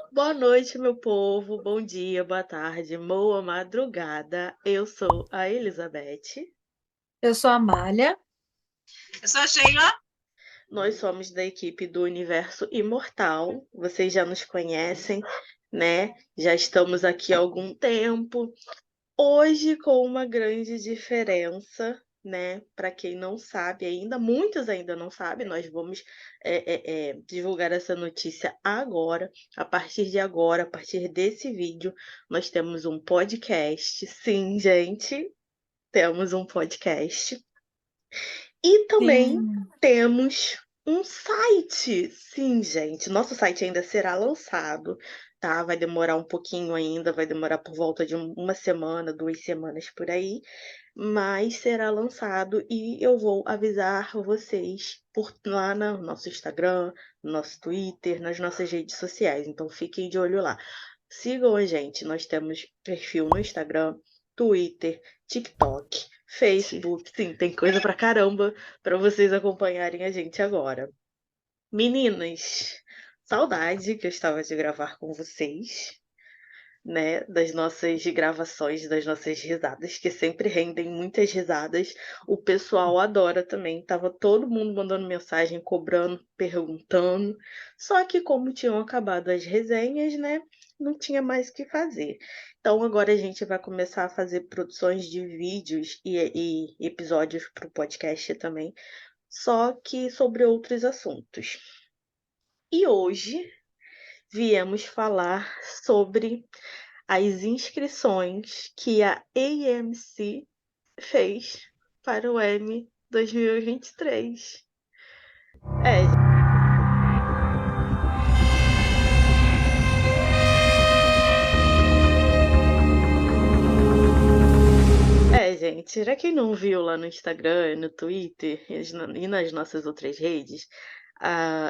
Boa noite, meu povo. Bom dia, boa tarde, boa madrugada. Eu sou a Elizabeth. Eu sou a Amália. Eu sou a Sheila. Nós somos da equipe do Universo Imortal. Vocês já nos conhecem, né? Já estamos aqui há algum tempo. Hoje, com uma grande diferença, né? Para quem não sabe ainda, muitos ainda não sabem, nós vamos divulgar essa notícia agora. A partir de agora, a partir desse vídeo, nós temos um podcast. Sim, gente, temos um podcast. E também Sim. temos um site. Sim, gente, nosso site ainda será lançado, tá? Vai demorar um pouquinho ainda, vai demorar por volta de uma semana, 2 semanas por aí, mas será lançado e eu vou avisar vocês por lá no nosso Instagram, no nosso Twitter, nas nossas redes sociais. Então fiquem de olho lá. Sigam a gente, nós temos perfil no Instagram, Twitter, TikTok, Facebook. Sim, tem coisa pra caramba para vocês acompanharem a gente agora. Meninas, saudade que eu estava de gravar com vocês, né, das nossas gravações, das nossas risadas, que sempre rendem muitas risadas. O pessoal adora também. Tava todo mundo mandando mensagem, cobrando, perguntando. Só que como tinham acabado as resenhas, né, não tinha mais o que fazer. Então agora a gente vai começar a fazer produções de vídeos e episódios para o podcast também, só que sobre outros assuntos. E hoje viemos falar sobre as inscrições que a AMC fez para o Emmy 2023. É, gente, já quem não viu lá no Instagram, no Twitter e nas nossas outras redes,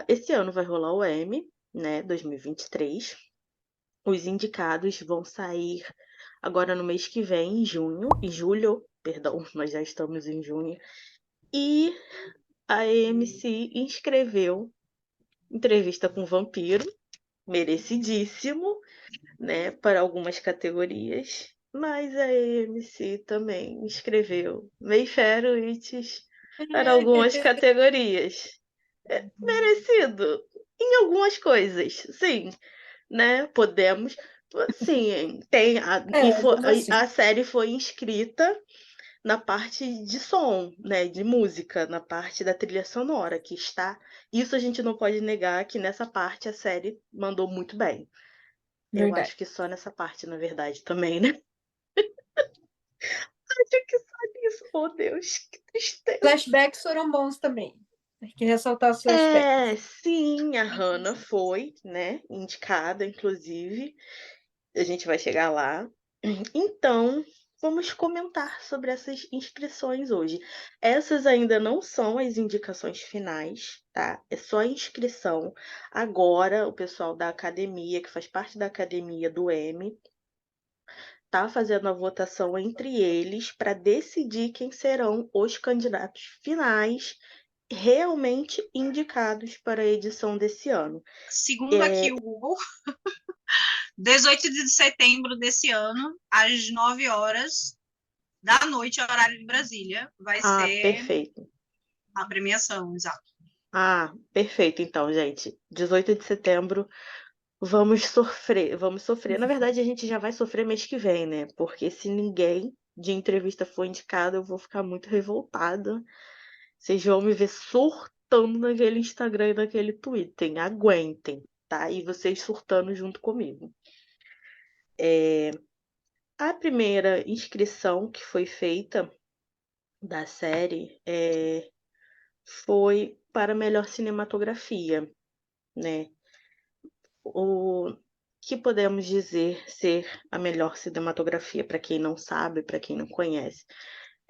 esse ano vai rolar o Emmy, né, 2023. Os indicados vão sair agora no mês que vem, em julho, perdão, nós já estamos em junho. E a AMC inscreveu Entrevista com o Vampiro, merecidíssimo, né, para algumas categorias. Mas a AMC também inscreveu Mayfair Witches para algumas categorias. É merecido em algumas coisas, sim, né? Podemos, sim, tem É, como assim? a série foi inscrita na parte de som, né, de música, na parte da trilha sonora que está. Isso a gente não pode negar que nessa parte a série mandou muito bem. Eu Verdade. acho que só nessa parte, na verdade, também, né? Acho que só nisso. Oh, Deus, que tristeza. Flashbacks foram bons também. Tem que ressaltar os flashbacks. É, sim, a Hannah foi, né, indicada, inclusive. A gente vai chegar lá. Então, vamos comentar sobre essas inscrições hoje. Essas ainda não são as indicações finais, tá? É só a inscrição. Agora, o pessoal da academia, que faz parte da academia do M, tá fazendo a votação entre eles para decidir quem serão os candidatos finais realmente indicados para a edição desse ano. Segundo aqui É, o Google, 18 de setembro desse ano, às 9 horas da noite, horário de Brasília, vai ser perfeito. a premiação, exato. Perfeito, então, gente. 18 de setembro, vamos sofrer, vamos sofrer. Na verdade, a gente já vai sofrer mês que vem, né? Porque se ninguém de entrevista for indicado, eu vou ficar muito revoltada. Vocês vão me ver surtando naquele Instagram e naquele Twitter. Aguentem, tá? E vocês surtando junto comigo. A primeira inscrição que foi feita da série foi para melhor cinematografia, né? O que podemos dizer ser a melhor cinematografia, para quem não sabe, para quem não conhece?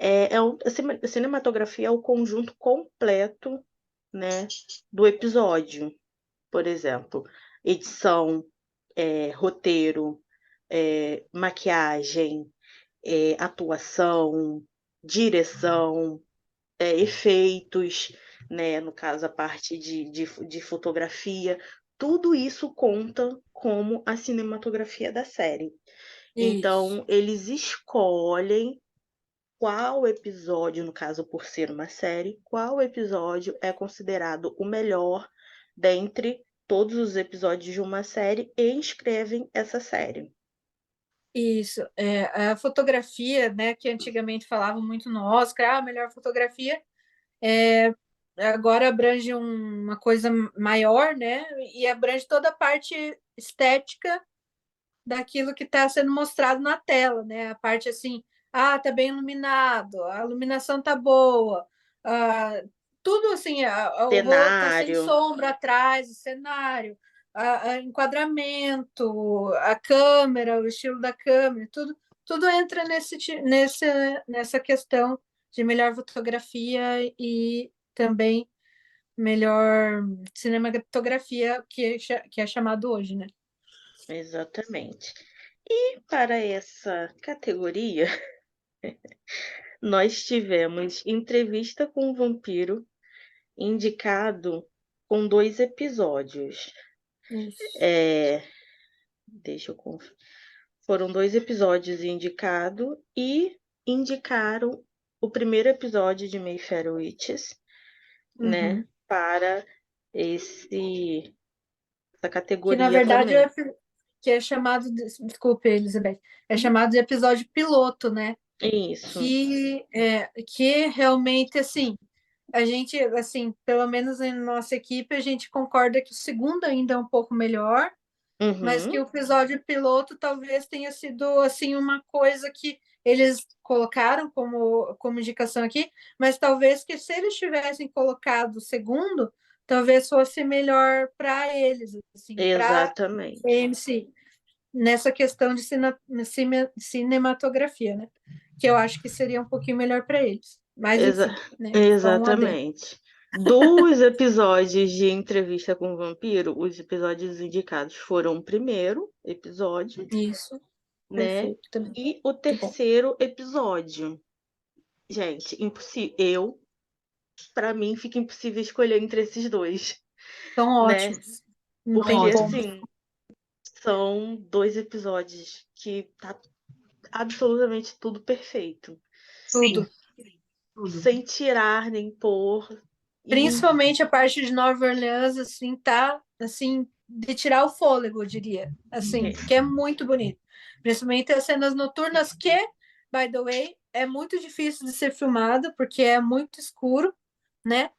A cinematografia é o conjunto completo, né, do episódio. Por exemplo, edição, roteiro, maquiagem, atuação, direção, efeitos, né, no caso a parte de fotografia, tudo isso conta como a cinematografia da série. Isso. Então, eles escolhem qual episódio, no caso, por ser uma série, qual episódio é considerado o melhor dentre todos os episódios de uma série e escrevem essa série. Isso, a fotografia, né, que antigamente falavam muito no Oscar, a melhor fotografia, agora abrange uma coisa maior, né, e abrange toda a parte estética daquilo que está sendo mostrado na tela, né, a parte assim, tá bem iluminado, a iluminação tá boa, tudo assim, o tá sem Cenário, sombra atrás, o cenário, enquadramento, a câmera, o estilo da câmera, tudo entra nessa questão de melhor fotografia e também melhor cinematografia, que é chamado hoje, né? exatamente. E para essa categoria, nós tivemos Entrevista com o Vampiro, indicado com 2 episódios. Isso. Deixa eu conferir. Foram 2 episódios indicados e indicaram o primeiro episódio de Mayfair Witches, né, Uhum. para essa Que, na categoria verdade, também. que é chamado desculpe, Elizabeth, é chamado de episódio piloto, né? Isso. Que realmente, assim, a gente, assim, pelo menos em nossa equipe, a gente concorda que o segundo ainda é um pouco melhor, mas que Uhum. o episódio piloto talvez tenha sido, assim, uma coisa que eles colocaram como indicação aqui, mas talvez que se eles tivessem colocado o segundo, talvez fosse melhor para eles, assim, para Exatamente. AMC, nessa questão de cinematografia, né? Que eu acho que seria um pouquinho melhor para eles. Mas, Exa enfim, né? Só um adendo. exatamente. Dos episódios de Entrevista com o Vampiro, os episódios indicados foram o primeiro episódio, Isso, né, perfeito também. e o Muito bom. terceiro episódio. Gente, impossível. Para mim, fica impossível escolher entre esses dois, São né? ótimos. Não tem Porque, Ótimo. como. assim, são 2 episódios que tá absolutamente tudo perfeito. Tudo. Sim, tudo. Sem tirar nem pôr. E Principalmente a parte de Nova Orleans, assim, tá, assim, de tirar o fôlego, eu diria. Assim, porque é muito bonito. Principalmente as cenas noturnas, que, by the way, é muito difícil de ser filmada, porque é muito escuro, né?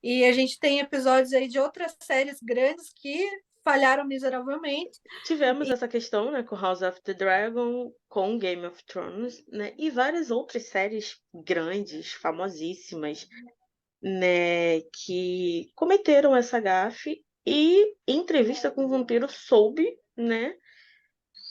E a gente tem episódios aí de outras séries grandes que falharam miseravelmente. tivemos essa questão, né, com House of the Dragon, com Game of Thrones, né, e várias outras séries grandes, famosíssimas, né, que cometeram essa gafe e Entrevista com o Vampiro soube, né,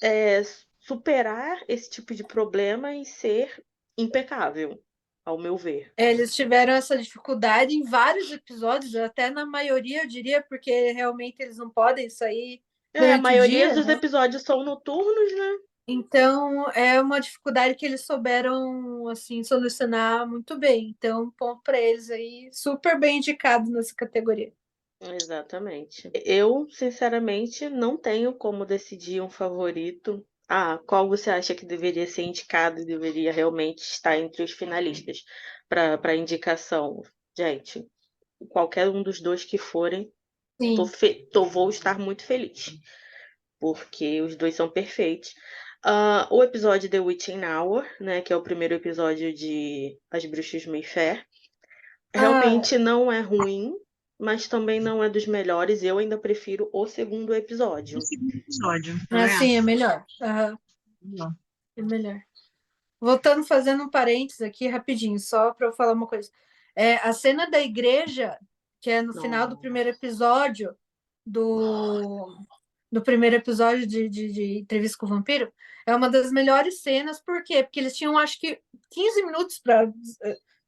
é, superar esse tipo de problema e ser impecável, ao meu ver. Eles tiveram essa dificuldade em vários episódios, até na maioria, eu diria, porque realmente eles não podem sair A durante o maioria dia, dos né? episódios são noturnos, né? Então, é uma dificuldade que eles souberam, assim, solucionar muito bem. Então, ponto para eles aí, super bem indicado nessa categoria. Exatamente. Eu, sinceramente, não tenho como decidir um favorito. Qual você acha que deveria ser indicado e deveria realmente estar entre os finalistas para indicação? Gente, qualquer um dos dois que forem, Sim. vou estar muito feliz, porque os dois são perfeitos. O episódio The Witching Hour, né, que é o primeiro episódio de As Bruxas de Mayfair, Ah, realmente não é ruim, mas também não é dos melhores. Eu ainda prefiro o segundo O episódio. segundo episódio, também assim, é acho. melhor. Aham, Melhor. é melhor. Voltando, fazendo um parênteses aqui rapidinho, só para eu falar uma coisa. A cena da igreja, que é no final do primeiro episódio, do, do primeiro episódio de Entrevista com o Vampiro, é uma das melhores cenas, por quê? Porque eles tinham, acho que, 15 minutos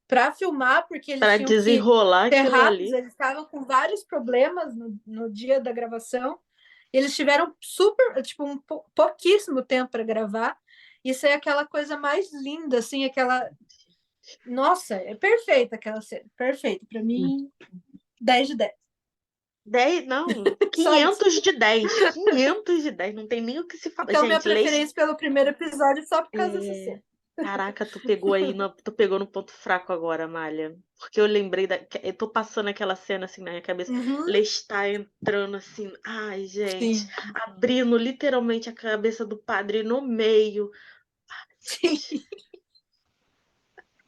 para filmar, porque eles Para tinham que desenrolar ser aquilo rápidos, ali. eles estavam com vários problemas no dia da gravação, eles tiveram super, tipo, pouquíssimo tempo para gravar. Isso é aquela coisa mais linda, assim, aquela. Nossa, é perfeita aquela cena. Perfeita. Para mim, 10 de 10. 10, não, Só isso. 500 de 10. 500 de 10, não tem nem o que se falar. Então, minha Gente, leite. preferência pelo primeiro episódio só por causa dessa cena. Caraca, tu pegou aí, tu pegou no ponto fraco agora, Malha. Porque eu lembrei eu tô passando aquela cena assim na minha cabeça. Uhum. Lestat entrando assim, ai, gente, Sim. abrindo literalmente a cabeça do padre no meio. Sim.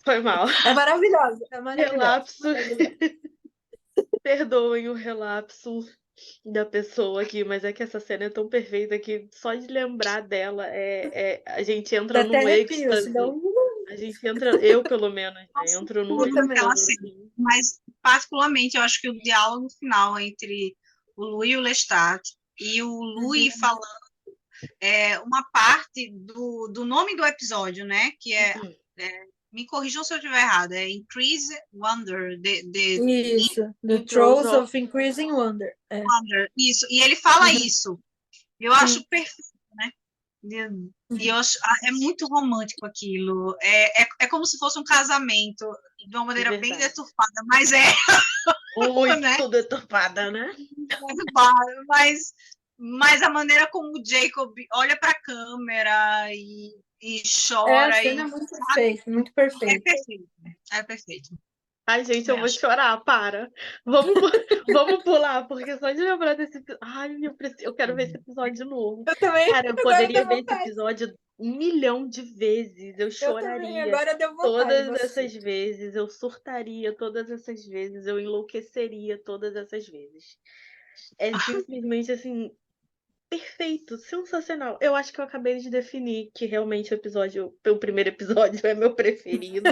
Foi mal. É maravilhosa. É maravilhosa. Relapso. Perdoem o relapso da pessoa aqui, mas é que essa cena é tão perfeita que só de lembrar dela a gente entra Dá até num arrepio, assim, dá êxtase. A gente entra, eu pelo menos, né, Nossa, entro num tudo Eu também. naquela êxtase. cena. Assim. Mas, particularmente, eu acho que o diálogo final entre o Louis e o Lestat e o Louis falando uma parte do nome do episódio, né? Que me corrijam se eu estiver errada, é Increase Wonder, Isso. The Intros Trolls of Increasing Wonder. Wonder, isso. E ele fala isso. Eu acho Sim. perfeito, né? E eu acho, é muito romântico aquilo. É como se fosse um casamento, de uma maneira bem verdade. deturpada, mas Muito né? deturpada, né? Mas a maneira como o Jacob olha para a câmera e A chora cena é muito perfeita, muito perfeita. perfeito. É perfeito. Ai, gente, eu vou Acho. chorar, para. Vamos pular, porque só de lembrar desse episódio. Ai, eu quero ver esse episódio de novo. Eu também, Cara, eu agora poderia deu ver esse vontade. episódio 1 milhão de vezes. Eu Eu também, choraria agora deu vontade. todas Vou essas assistir. vezes. Eu surtaria todas essas vezes. Eu enlouqueceria todas essas vezes. É simplesmente assim. Perfeito, sensacional. Eu acho que eu acabei de definir que realmente o primeiro episódio é meu preferido.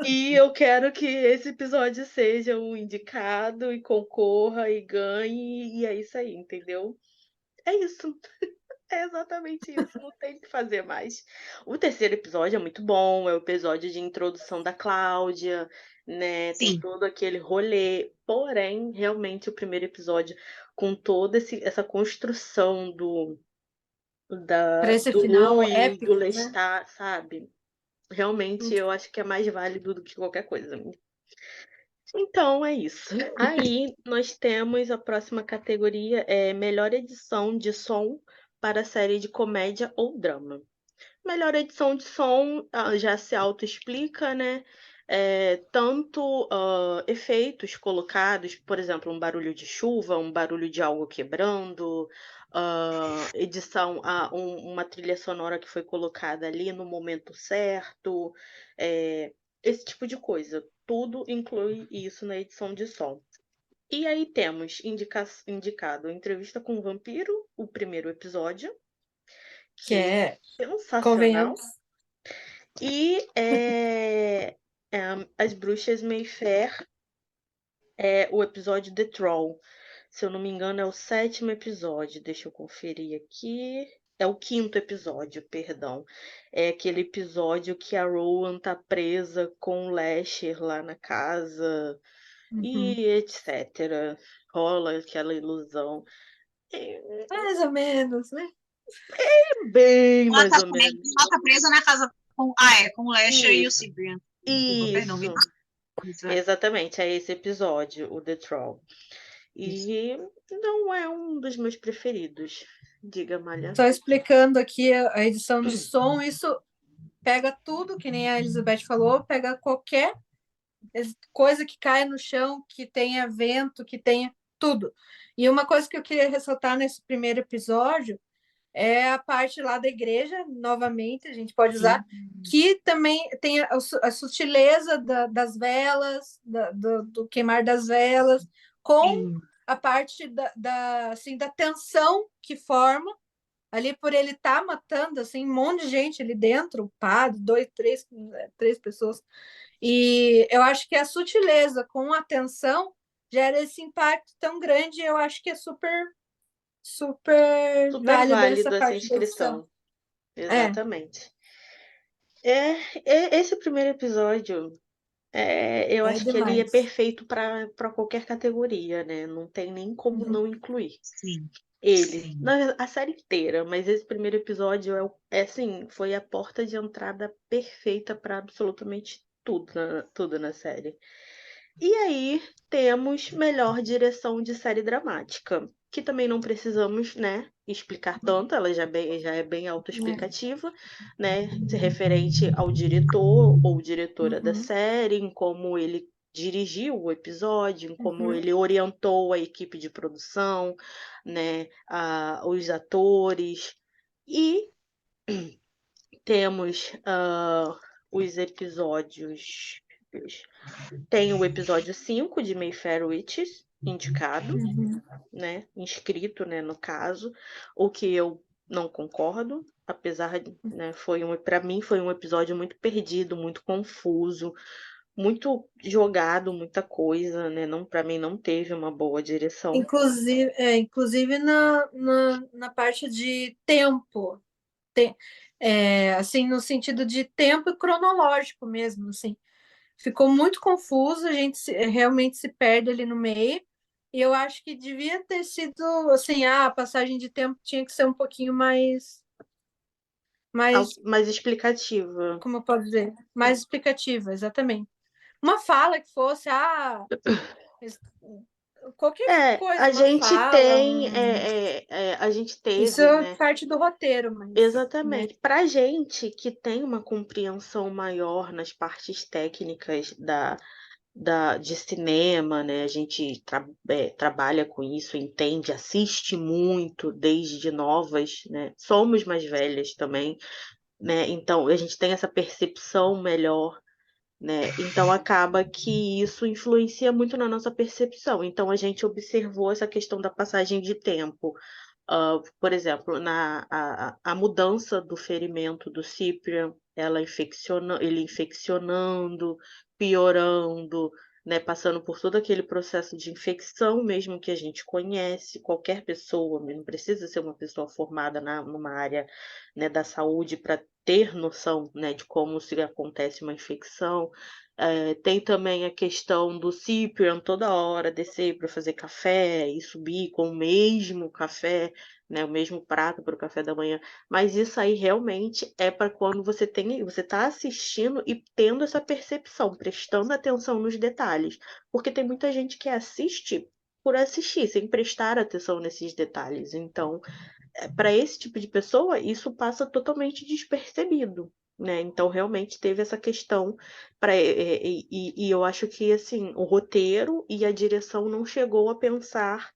E eu quero que esse episódio seja o indicado e concorra e ganhe. E é isso aí, entendeu? É isso. É exatamente isso. Não tem o que fazer mais. O terceiro episódio é muito bom. É o episódio de introdução da Cláudia, né? Tem Sim. todo aquele rolê. Porém, realmente, o primeiro episódio, com toda essa construção Para esse do final Louis, do épico, né? Lestat, sabe? Realmente eu acho que é mais válido do que qualquer coisa. Então é isso. Aí nós temos a próxima categoria, melhor edição de som para série de comédia ou drama. Melhor edição de som já se autoexplica, né? Tanto efeitos colocados, por exemplo, um barulho de chuva, um barulho de algo quebrando, edição, uma trilha sonora que foi colocada ali no momento certo, esse tipo de coisa. Tudo inclui isso na edição de som. E aí temos indicado Entrevista com o Vampiro, o primeiro episódio, Que que é, é sensacional. convenhamos, E As Bruxas Mayfair é o episódio The Troll. Se eu não me engano, é o 7º episódio. Deixa eu conferir aqui. É o 5º episódio, perdão. É aquele episódio que a Rowan tá presa com o Lasher lá na casa e etc. Rola aquela ilusão. É mais ou menos, né? bem mais ou menos. Ela tá presa na casa com o Lasher e o Isso, Cyprian. Desculpa, perdão, isso. Vitor. Exatamente, é esse episódio, o The Troll. E não é um dos meus preferidos. Diga, Malha. Só explicando aqui a edição de som, isso pega tudo, que nem a Elizabeth falou, pega qualquer coisa que caia no chão, que tenha vento, que tenha tudo. E uma coisa que eu queria ressaltar nesse primeiro episódio é a parte lá da igreja, novamente, a gente pode usar, que também tem a sutileza das velas, do queimar das velas, com a parte assim, da tensão que forma ali por ele estar matando assim, um monte de gente ali dentro, o padre, três pessoas. E eu acho que a sutileza com a tensão gera esse impacto tão grande, eu acho que é super Super válida essa válido essa parte da edição. inscrição. Exatamente. Esse primeiro episódio, eu É acho que ele é demais. perfeito para qualquer categoria, né? Não tem nem como não incluir. Sim. Ele, a série inteira, mas esse primeiro episódio assim, foi a porta de entrada perfeita para absolutamente tudo na série. E aí temos melhor direção de série dramática, que também não precisamos, né, explicar tanto, ela já é bem autoexplicativa, né, referente ao diretor ou diretora da Uhum, série, em como ele dirigiu o episódio, em como uhum. ele orientou a equipe de produção, né, os atores. E temos os episódios. Tem o episódio 5 de Mayfair Witches, indicado, Uhum. né? Inscrito, né, no caso, o que eu não concordo, apesar de, né, para mim foi um episódio muito perdido, muito confuso, muito jogado, muita coisa, né? Não, para mim não teve uma boa direção. Inclusive na parte de tempo, assim, no sentido de tempo cronológico mesmo, assim. Ficou muito confuso, a gente realmente se perde ali no meio. E eu acho que devia ter sido assim, a passagem de tempo tinha que ser um pouquinho mais, Mais explicativa. como eu posso dizer, mais explicativa, exatamente. Uma fala que fosse, qualquer coisa, A uma gente fala, tem, a gente isso teve, é né? parte do roteiro, mas, né? Exatamente. Para gente que tem uma compreensão maior nas partes técnicas de cinema, né? A gente trabalha com isso, entende, assiste muito desde novas, né? Somos mais velhas também, né? Então a gente tem essa percepção melhor, né? Então acaba que isso influencia muito na nossa percepção. Então a gente observou essa questão da passagem de tempo. Por exemplo, a mudança do ferimento do Cyprian, ele infeccionando, piorando, né, passando por todo aquele processo de infecção mesmo que a gente conhece, qualquer pessoa, não precisa ser uma pessoa formada numa área, né, da saúde para ter noção, né, de como se acontece uma infecção. Tem também a questão do Cyprian toda hora descer para fazer café e subir com o mesmo café, né, o mesmo prato para o café da manhã. Mas isso aí realmente é para quando você está assistindo e tendo essa percepção, prestando atenção nos detalhes. Porque tem muita gente que assiste por assistir, sem prestar atenção nesses detalhes. Então, para esse tipo de pessoa, isso passa totalmente despercebido, né? Então, realmente teve essa questão e eu acho que assim, o roteiro e a direção não chegou a pensar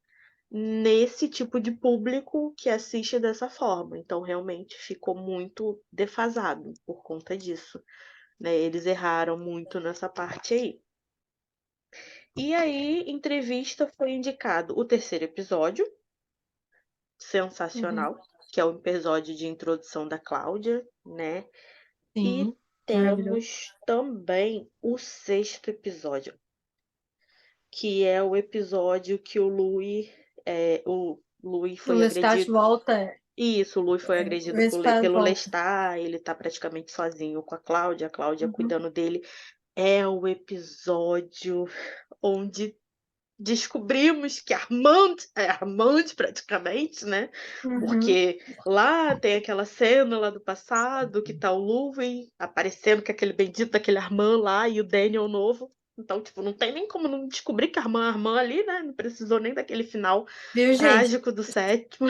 nesse tipo de público que assiste dessa forma. Então, realmente ficou muito defasado por conta disso, né? Eles erraram muito nessa parte aí. E aí, entrevista foi indicado o terceiro episódio, Uhum. sensacional, que é o episódio de introdução da Cláudia, né? E Sim, maravilhoso. temos também o sexto episódio, que é o episódio que o Louis O foi Lestat agredido. volta, Isso, o Louis foi o agredido Lestat pelo volta. Lestat, ele tá praticamente sozinho com a Cláudia Uhum. cuidando dele. É o episódio onde descobrimos que Armand é Armand praticamente, né? Uhum. Porque lá tem aquela cena lá do passado que tá o Louis aparecendo com aquele bendito daquele Armand lá e o Daniel novo. Então, tipo, não tem nem como não descobrir que Armand é Armand ali, né? Não precisou nem daquele final Viu, gente? trágico do sétimo.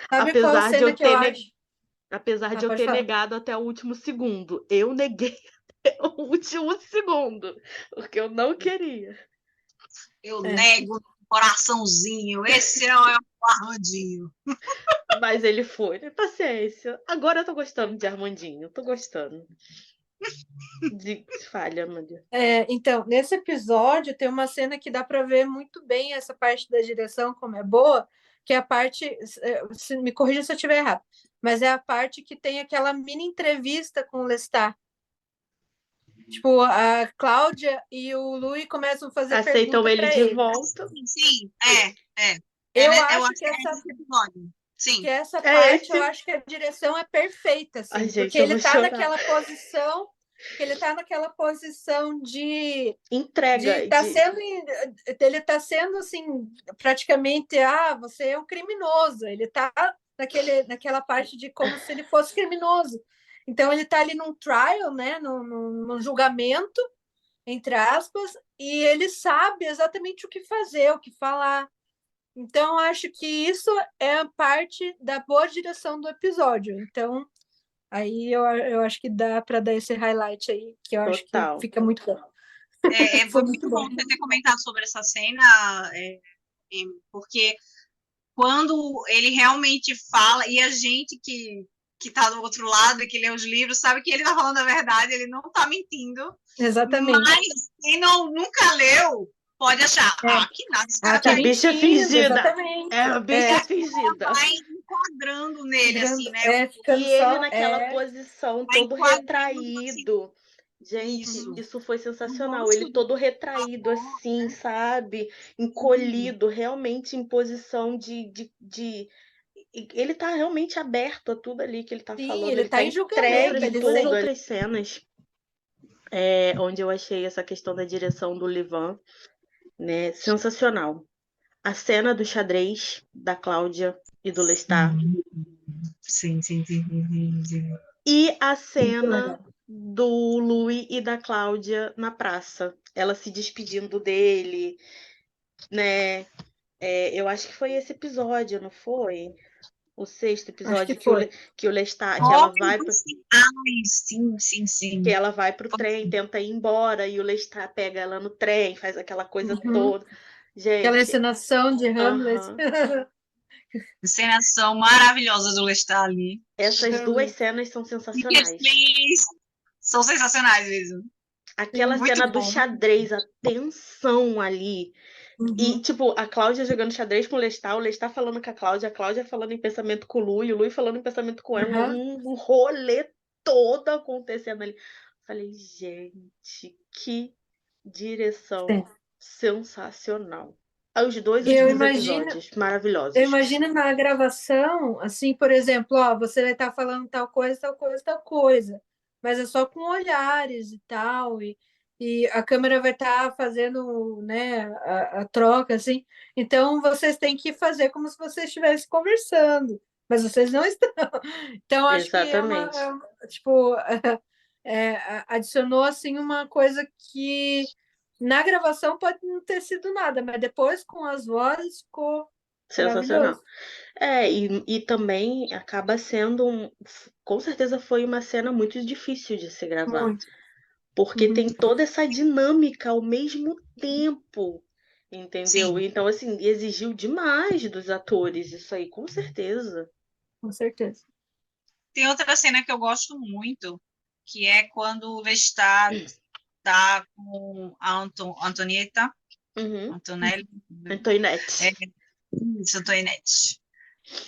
Sabe qual Apesar de cena eu que eu ter, acho? apesar de eu Pode ter falar. negado até o último segundo. Eu neguei até o último segundo, porque eu não queria. Eu É. nego no coraçãozinho. Esse é o Armandinho. Mas ele foi, né? Paciência. Agora eu tô gostando de Armandinho, tô gostando. Falha, meu Deus. Então, nesse episódio tem uma cena que dá para ver muito bem essa parte da direção, como é boa, que é a parte, me corrija se eu estiver errado, mas é a parte que tem aquela mini entrevista com o Lestat. Tipo, a Cláudia e o Louis começam a fazer Aceitam pergunta ele para de ele. volta. Sim, Eu eu acho acho que é esse episódio. que Sim. essa É parte, eu esse. acho que a direção é perfeita, Ai, assim, porque gente, eu vou chorar. ele tá naquela posição de Entrega tá de. sendo ele tá sendo assim praticamente você é um criminoso, ele tá naquela parte de como se ele fosse criminoso, então ele tá ali num trial, né, num julgamento, entre aspas, e ele sabe exatamente o que fazer, o que falar. Então, acho que isso é a parte da boa direção do episódio. Então, aí eu acho que dá para dar esse highlight aí, que eu acho que Total. fica muito bom. Foi Foi muito muito bom bom. você ter comentado sobre essa cena, porque quando ele realmente fala, e a gente que está do outro lado e que lê os livros, sabe que ele está falando a verdade, ele não está mentindo. Exatamente. Mas quem nunca leu pode achar, que nada, esse cara Que tá bicha mentindo, fingida. exatamente. É, a bicha fingida. vai enquadrando nele, assim, né? Ficando E ele só, naquela posição, todo enquadrando, retraído. Gente, Isso. isso foi sensacional. Nossa. Ele todo retraído, assim, sabe? Encolhido, realmente em posição de. Ele tá realmente aberto a tudo ali que ele tá Sim, falando. ele tá em julgamento, entregue ele todas as sente. outras cenas. Onde eu achei essa questão da direção do Livan, né, sensacional. A cena do xadrez da Cláudia e do Lestat. Sim. E a cena do Louis e da Cláudia na praça. Ela se despedindo dele, né? Eu acho que foi esse episódio, não foi? O sexto episódio que o Lestat, que ela vai pro, Sim. que ela vai pro trem, tenta ir embora e o Lestat pega ela no trem, faz aquela coisa toda. Gente, aquela encenação de Hamlet. Encenação maravilhosa do Lestat ali. Essas duas cenas são sensacionais. São sensacionais mesmo. Aquela cena do xadrez, a tensão ali. E, tipo, a Cláudia jogando xadrez com o Lestat falando com a Cláudia falando em pensamento com o Louis falando em pensamento com ela, um rolê todo acontecendo ali. Falei, gente, que direção sensacional. Os dois últimos episódios, maravilhosos. Eu imagino na gravação, assim, por exemplo, você vai estar falando tal coisa, mas é só com olhares e tal, e a câmera vai estar fazendo, né, a troca, assim. Então, vocês têm que fazer como se vocês estivessem conversando, mas vocês não estão. Então, acho que tipo, adicionou, assim, uma coisa que na gravação pode não ter sido nada, mas depois com as vozes ficou sensacional. E também acaba sendo com certeza foi uma cena muito difícil de se gravar. Muito. Porque tem toda essa dinâmica ao mesmo tempo, entendeu? Sim. Então, assim, exigiu demais dos atores isso aí, com certeza. Com certeza. Tem outra cena que eu gosto muito, que é quando o Lestat tá com a Antonieta. Antonelli. Antoinette. Isso, Antoinette.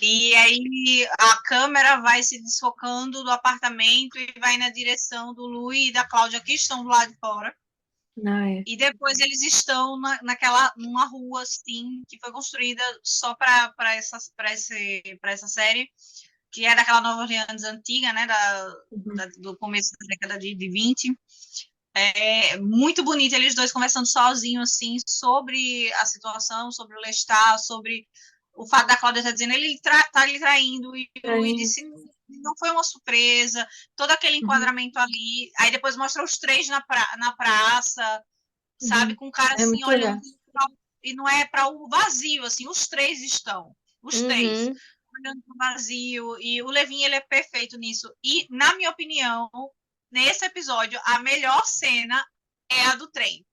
E aí a câmera vai se desfocando do apartamento e vai na direção do Louis e da Cláudia, que estão do lado de fora. E depois eles estão numa rua assim, que foi construída só para essa série, que é daquela Nova Orleans antiga, né, do começo da década de 20. Muito bonito, eles dois conversando sozinhos, assim, sobre a situação, sobre o Lestat, sobre o fato da Cláudia estar dizendo ele tá lhe traindo, e o Louis disse não foi uma surpresa, todo aquele enquadramento ali, aí depois mostra os três na praça, sabe, com o cara assim, olhando, e não é para o vazio, assim, os três estão, três, olhando para o vazio, e o Levin, ele é perfeito nisso, e, na minha opinião, nesse episódio, a melhor cena é a do trem.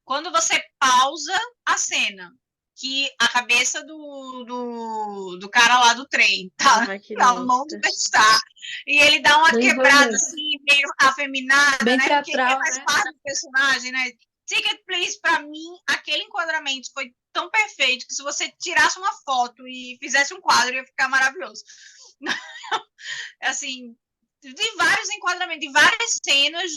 Quando você pausa a cena, que a cabeça do cara lá do trem tá na mão do Lestat, e ele dá uma quebrada assim, meio afeminada, bem né? teatral, Porque faz parte do personagem, né? Ticket Please, pra mim, aquele enquadramento foi tão perfeito que se você tirasse uma foto e fizesse um quadro, ia ficar maravilhoso. Assim, de vários enquadramentos, de várias cenas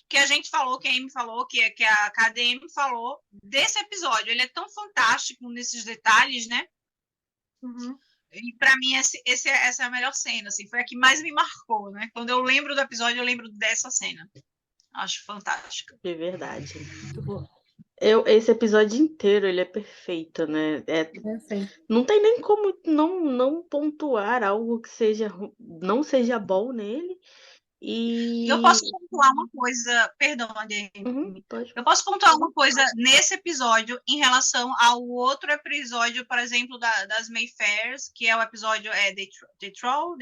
que a gente falou, que a Amy falou, que a KDM falou desse episódio. Ele é tão fantástico nesses detalhes, né? E para mim essa é a melhor cena, assim, foi a que mais me marcou, né? Quando eu lembro do episódio, eu lembro dessa cena. Acho fantástica. De verdade. Muito bom. Esse episódio inteiro, ele é perfeito, né? Perfeito. Não tem nem como não pontuar algo que não seja bom nele E eu posso E. pontuar uma coisa, perdão, Adriane, Pode. eu posso pontuar uma coisa nesse episódio em relação ao outro episódio, por exemplo, das Mayfairs, que é o episódio The Troll.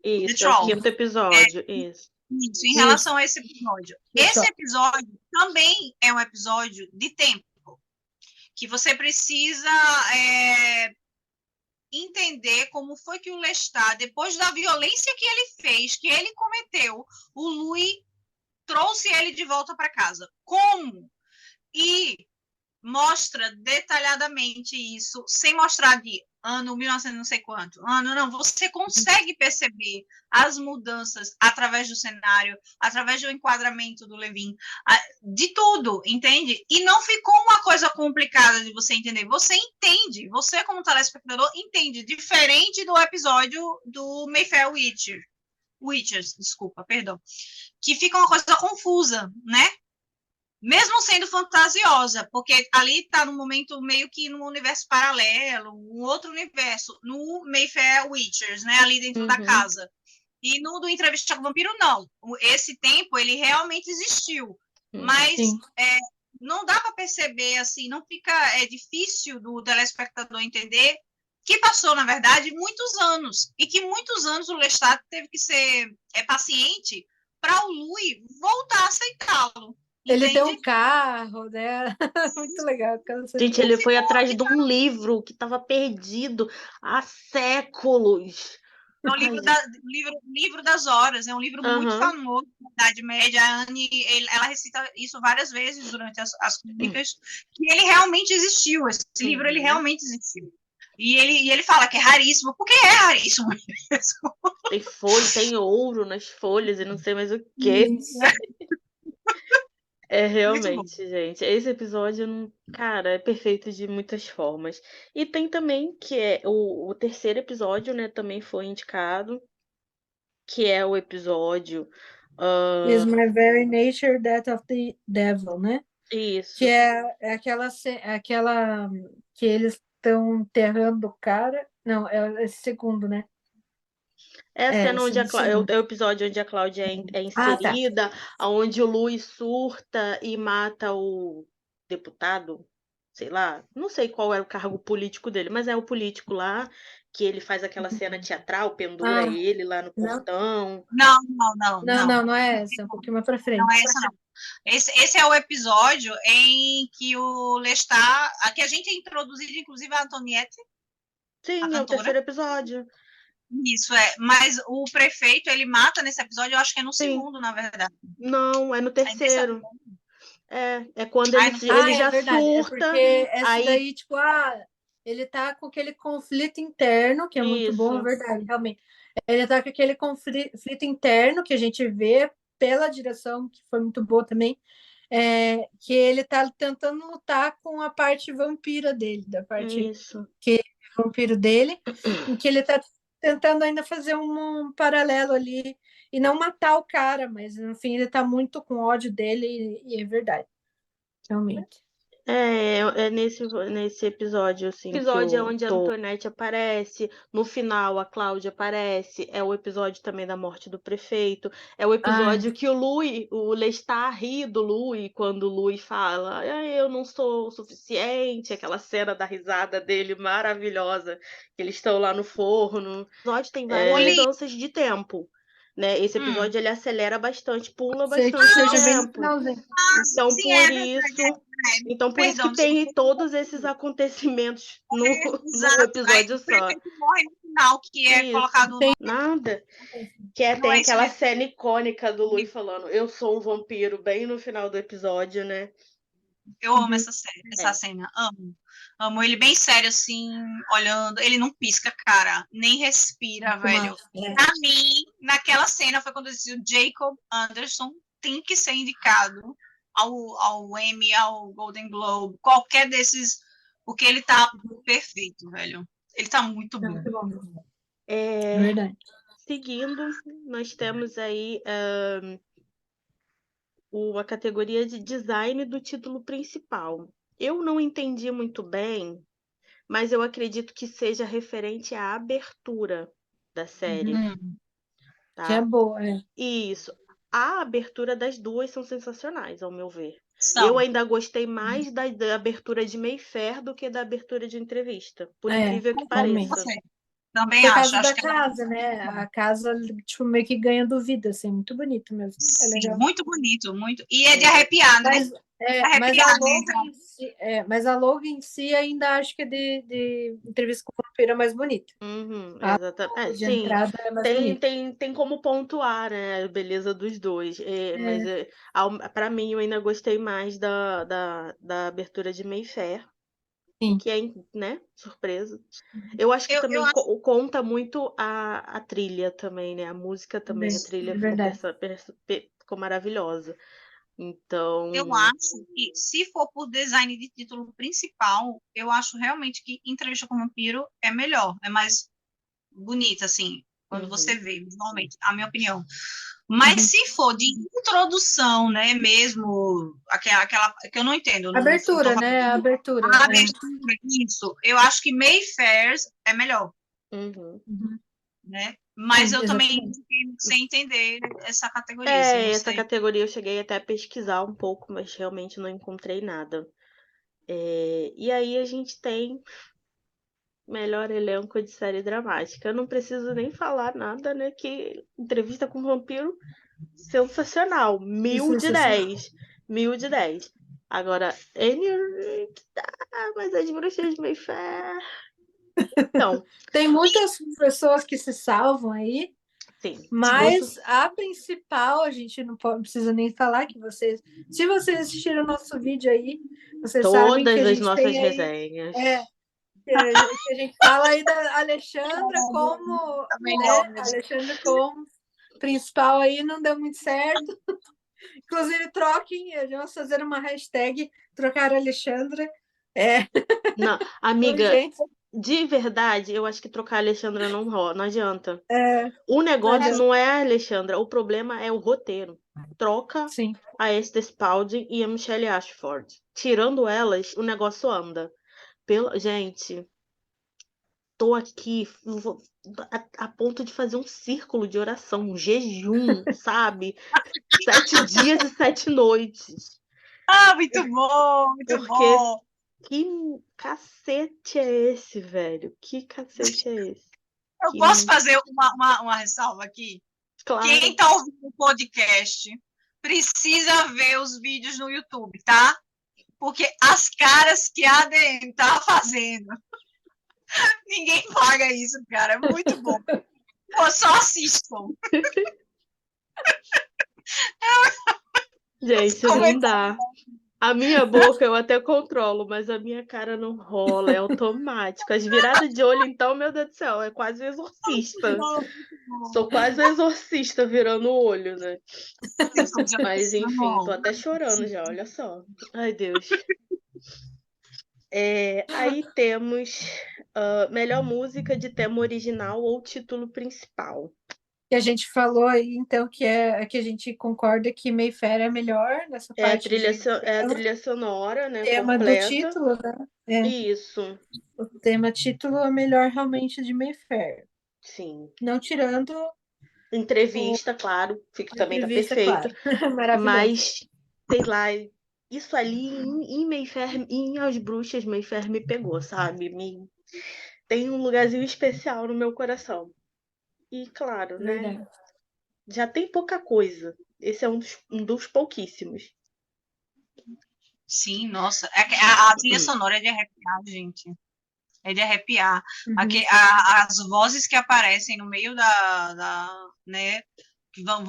Isso, é o 5º episódio. Isso. Isso, em relação a esse episódio. Esse episódio também é um episódio de tempo, que você precisa entender como foi que o Lestat, depois da violência que ele fez, que ele cometeu, o Louis trouxe ele de volta para casa. Como? E mostra detalhadamente isso, sem mostrar de ano 1900 não sei quanto, não, você consegue perceber as mudanças através do cenário, através do enquadramento do Levin, de tudo, entende? E não ficou uma coisa complicada de você entender, você entende, você como telespectador entende, diferente do episódio do Mayfair Witchers, desculpa, perdão, que fica uma coisa confusa, né? Mesmo sendo fantasiosa, porque ali está no momento meio que num universo paralelo, um outro universo, no Mayfair Witchers, né, ali dentro da casa. E no do Entrevista com o Vampiro, não. Esse tempo, ele realmente existiu. Mas não dá para perceber, assim, não fica difícil do telespectador entender que passou, na verdade, muitos anos. E que muitos anos o Lestat teve que ser paciente para o Louis voltar a aceitá-lo. Ele tem um carro, né? Muito legal. Gente, ele foi atrás de um livro que estava perdido há séculos. É um livro das horas, é um livro muito famoso da Idade Média. A Anne, ela recita isso várias vezes durante as crônicas, que ele realmente existiu, esse livro ele realmente existiu. E ele fala que é raríssimo, porque é raríssimo mesmo. Tem ouro nas folhas e não sei mais o quê. É realmente, gente. Esse episódio, cara, é perfeito de muitas formas. E tem também que é o 3º episódio, né? Também foi indicado, que é o episódio. Is My Very Nature That of the Devil, né? Isso. Que é aquela que eles estão enterrando o cara. Não, é esse segundo, né? É a cena onde é o episódio onde a Cláudia é inserida, onde o Louis surta e mata o deputado, sei lá, não sei qual era o cargo político dele, mas é o político lá, que ele faz aquela cena teatral, pendura ele lá no portão. Não é essa, é um pouquinho mais pra frente. Não é essa, não. Esse é o episódio em que o Lestat, aqui a gente é introduzido, inclusive, a Antoniette. Sim, é o 3º episódio. Isso, mas o prefeito, ele mata nesse episódio, eu acho que é no segundo, na verdade. Não, é no 3º. É quando ele já surta. Porque essa daí, tipo, ele tá com aquele conflito interno, que é muito bom, é verdade, realmente. Ele tá com aquele conflito interno que a gente vê pela direção, que foi muito boa também, que ele tá tentando lutar com a parte vampira dele, da parte que é vampiro dele, em que ele tá tentando ainda fazer um paralelo ali e não matar o cara, mas no fim ele tá muito com ódio dele e é verdade, realmente. É nesse episódio, assim. Episódio é onde a Antoinette aparece, no final a Cláudia aparece, é o episódio também da morte do prefeito, é o episódio que o Lestat ri do Louis, quando o Louis fala, eu não sou o suficiente, aquela cena da risada dele maravilhosa, que eles estão lá no forno. O episódio tem várias mudanças de tempo. Né? Esse episódio ele acelera bastante, pula bastante o tempo. Então, por isso. Então, por isso que tem todos esses acontecimentos no episódio só. O morre no final, que é colocado no... Nada. Tem aquela cena icônica do Louis falando, eu sou um vampiro, bem no final do episódio, né? Eu amo essa cena, amo ele bem sério, assim, olhando, ele não pisca, cara, nem respira, velho. Pra mim, naquela cena foi quando eu disse, o Jacob Anderson tem que ser indicado ao Emmy, ao Golden Globe, qualquer desses, porque ele tá perfeito, velho. Ele tá muito bom. Verdade. Seguindo, nós temos aí a categoria de design do título principal. Eu não entendi muito bem, mas eu acredito que seja referente à abertura da série. Que é tá? boa, é. Isso. A abertura das duas são sensacionais, ao meu ver. Eu São. ainda gostei mais da abertura de Mayfair do que da abertura de entrevista, por É, incrível que realmente. pareça. Também Por acho. causa Acho da que casa, né? A casa, tipo, meio que ganha do vida, assim, muito bonito mesmo. É sim, legal. muito bonito, muito. E é de É, arrepiar, né? Mas a Arrepiar logo dentro. em si, mas a logo em si ainda acho que é de entrevista com o vampiro é mais bonita. A logo exatamente. de Sim, entrada é mais tem, bonita. tem, tem como pontuar, né, a beleza dos dois. Mas É, para mim eu ainda gostei mais da abertura de Mayfair, sim, que é, né, surpresa. Eu acho que Eu também acho conta muito a trilha também, né? A música também, a trilha é ficou, verdade. ficou maravilhosa. Então, Eu acho que, se for por design de título principal, eu acho realmente que Entrevista com o Vampiro é melhor, é mais bonita, assim, quando você uhum, vê, visualmente, a minha opinião. Mas Uhum. se for de introdução, né, mesmo, aquela que eu não entendo, não tô Abertura, falando né? Abertura. a abertura, isso, eu acho que Mayfair é melhor, uhum. Uhum. né? Mas eu também Exatamente. fiquei sem entender essa categoria, assim, não Essa sei. categoria eu cheguei até a pesquisar um pouco, mas realmente não encontrei nada. E aí a gente tem melhor elenco de série dramática. Eu não preciso nem falar nada, né? Que Entrevista com o Vampiro, sensacional. Mil de Sensacional. 10. 1000 de 10. Agora, mas as bruxas de Mayfair. Então, Tem muitas pessoas que se salvam aí, sim, muito. mas a principal, a gente não precisa nem falar que vocês. Se vocês assistiram o nosso vídeo aí, vocês sabem que Todas a as gente nossas tem aí. resenhas. É, que a gente fala aí da Alexandra como, Tá né? melhor mesmo. Alexandra como principal aí não deu muito certo. Inclusive, troquem, vamos fazer uma hashtag trocar Alexandra. É, Não, amiga, urgente. de verdade, eu acho que trocar a Alexandra não rola, não adianta. É, O não negócio adianta. não é a Alexandra, o problema é o roteiro. Troca Sim. a Esther Spalding e a Michelle Ashford. Tirando elas, o negócio anda. Gente, tô aqui a ponto de fazer um círculo de oração, um jejum, sabe? 7 dias e 7 noites. Ah, muito bom, muito Porque bom. que cacete é esse, velho? Que cacete é esse? Eu Que, posso fazer uma ressalva aqui? Quem claro. está ouvindo o podcast precisa ver os vídeos no YouTube, tá? Porque as caras que a ADM tá fazendo, ninguém paga isso, cara. É muito bom. Pô, só assistam. Gente, Como é não dá. A minha boca eu até controlo, mas a minha cara não rola, é automático. As viradas de olho, então, meu Deus do céu, é quase um exorcista. bom, muito bom. Sou quase um exorcista virando o olho, né? Mas enfim, tô Não. até chorando já, olha só. Ai, Deus. Aí temos melhor música de tema original ou título principal. Que a gente falou aí, então, que a gente concorda que Mayfair é melhor nessa É a parte trilha, de é a trilha sonora, né, tema do completa. título, né? É, Isso, o tema título é melhor realmente de Mayfair. sim. Não tirando Entrevista, claro, a também tá entrevista, perfeito. claro. Maravilhoso. Mas, sei lá, isso ali em Mayfair, em As Bruxas, Mayfair me pegou, sabe? Tem um lugarzinho especial no meu coração. E claro, né? Verdade. Já tem pouca coisa. Esse é um dos pouquíssimos. Sim, nossa. A trilha sonora é de arrepiar, gente. É de arrepiar. Uhum. As vozes que aparecem no meio né, que vão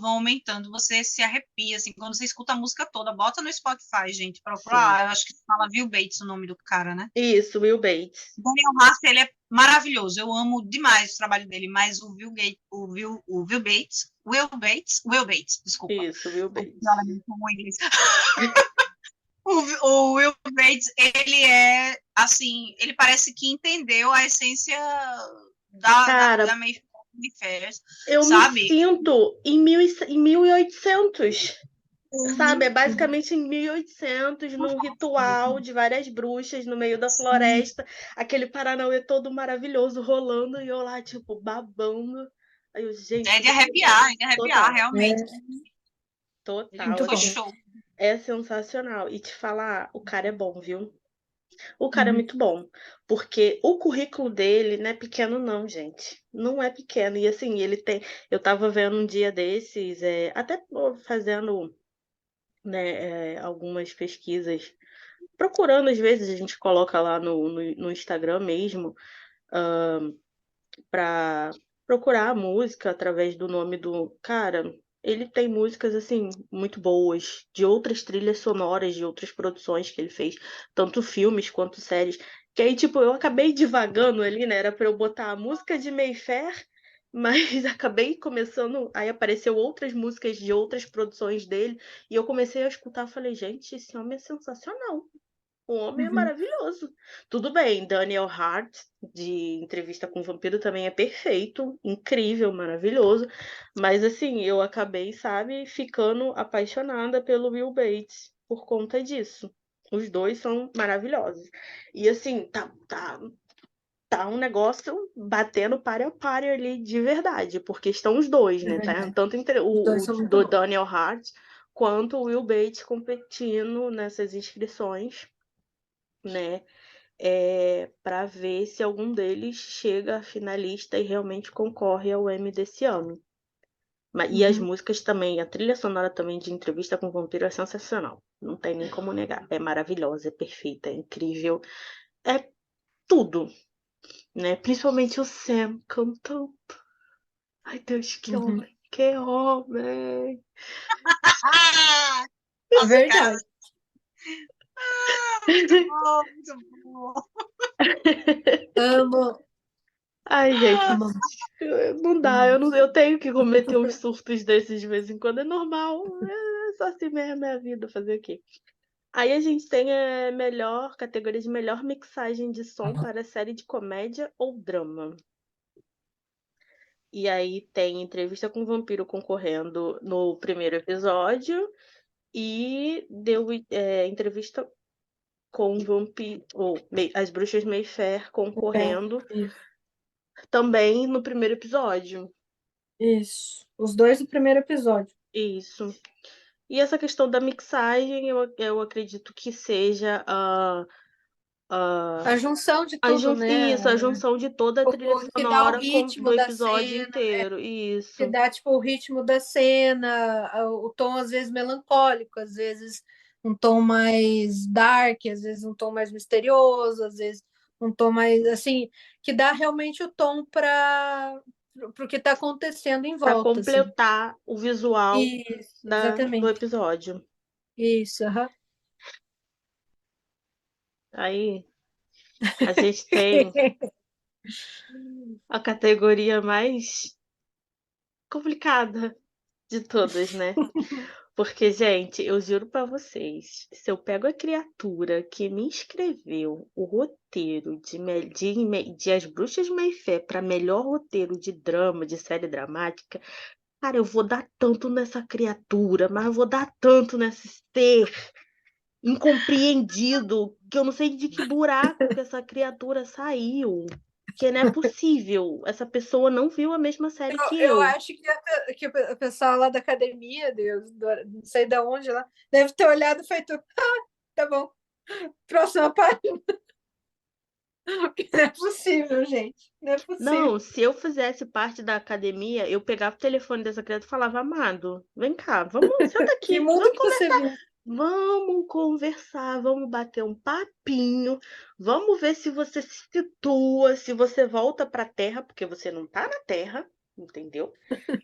aumentando, você se arrepia, assim, quando você escuta a música toda, bota no Spotify, gente, procura Sim. lá, eu acho que fala Will Bates o nome do cara, né? Isso, Will Bates. Daniel Haas, ele é maravilhoso, eu amo demais o trabalho dele, mas Will Bates, desculpa, Isso, Will o Bates. inglês. O Will Bates, ele é, assim, ele parece que entendeu a essência Cara, da Mayfair, eu me sabe? sinto em 1800. Sabe, é basicamente em 1800, num ritual de várias bruxas no meio da floresta, aquele Paranauê todo maravilhoso rolando e eu lá, tipo, babando. Aí eu, gente, É de arrepiar, total, realmente. total, Muito Foi bom. assim, show. é sensacional. E te falar, o cara é bom, viu? O cara é Uhum. muito bom, porque o currículo dele não é pequeno não, gente. Não é pequeno. E assim, ele tem... Eu tava vendo um dia desses, até fazendo, né, algumas pesquisas, procurando, às vezes a gente coloca lá no Instagram mesmo, para procurar a música através do nome do cara. Ele tem músicas assim muito boas de outras trilhas sonoras de outras produções que ele fez, tanto filmes quanto séries. Que aí tipo, eu acabei divagando ali, né? Era para eu botar a música de Mayfair, mas acabei começando, aí apareceu outras músicas de outras produções dele e eu comecei a escutar, falei, gente, esse homem é sensacional. O homem é Uhum. maravilhoso. Tudo bem, Daniel Hart, de Entrevista com o Vampiro, também é perfeito, incrível, maravilhoso. Mas assim, eu acabei, sabe, ficando apaixonada pelo Will Bates por conta disso. Os dois são maravilhosos. E assim, tá um negócio batendo páreo a páreo ali de verdade, porque estão os dois, É né? Tá? verdade. Tanto Os dois o são muito do bons. Daniel Hart quanto o Will Bates competindo nessas inscrições, né? Para ver se algum deles chega a finalista e realmente concorre ao Emmy desse ano. E as Uhum. músicas também, a trilha sonora também de Entrevista com o Vampiro é sensacional. Não tem nem como negar. É maravilhosa, é perfeita, é incrível. É tudo, né? Principalmente o Sam cantando. Ai, Deus, que Uhum. homem, que homem. É Nossa, cara, verdade. muito bom, muito bom. Amo, Ai, gente, amo. não dá, Amo. eu tenho que cometer uns surtos desses de vez em quando, é normal, é só assim mesmo é a vida, fazer o quê? Aí a gente tem a categoria de melhor mixagem de som para série de comédia ou drama. E aí tem Entrevista com o Vampiro concorrendo no primeiro episódio e deu Entrevista com o Vampiro, ou As Bruxas Mayfair concorrendo Isso. também no primeiro episódio. Isso. Os dois do primeiro episódio. Isso. E essa questão da mixagem, eu acredito que seja A junção de tudo, né? isso, a junção de toda a trilha O que dá o sonora do ritmo da episódio cena, inteiro. que Isso. dá tipo o ritmo da cena, o tom às vezes melancólico, às vezes um tom mais dark, às vezes um tom mais misterioso, às vezes um tom mais assim, que dá realmente o tom para o que está acontecendo em Para volta, assim. completar o visual Isso, do exatamente. episódio. Isso, aham. Aí a gente tem a categoria mais complicada de todas, né? Porque, gente, eu juro pra vocês, se eu pego a criatura que me escreveu o roteiro de As Bruxas de Mayfair para melhor roteiro de drama, de série dramática, cara, eu vou dar tanto nessa criatura, mas eu vou dar tanto nesse ser incompreendido que eu não sei de que buraco que essa criatura saiu. Que não é possível. Essa pessoa não viu a mesma série que Eu eu. acho que o pessoal lá da academia, Deus, não sei de onde lá, deve ter olhado e feito, tá bom, próxima página. Não é possível, gente. Não é possível. Não, se eu fizesse parte da academia, eu pegava o telefone dessa criança e falava, amado, vem cá, vamos, senta Que aqui, mundo vamos que você conversar. viu? Vamos conversar, vamos bater um papinho, vamos ver se você se situa, se você volta para a Terra, porque você não tá na Terra, entendeu?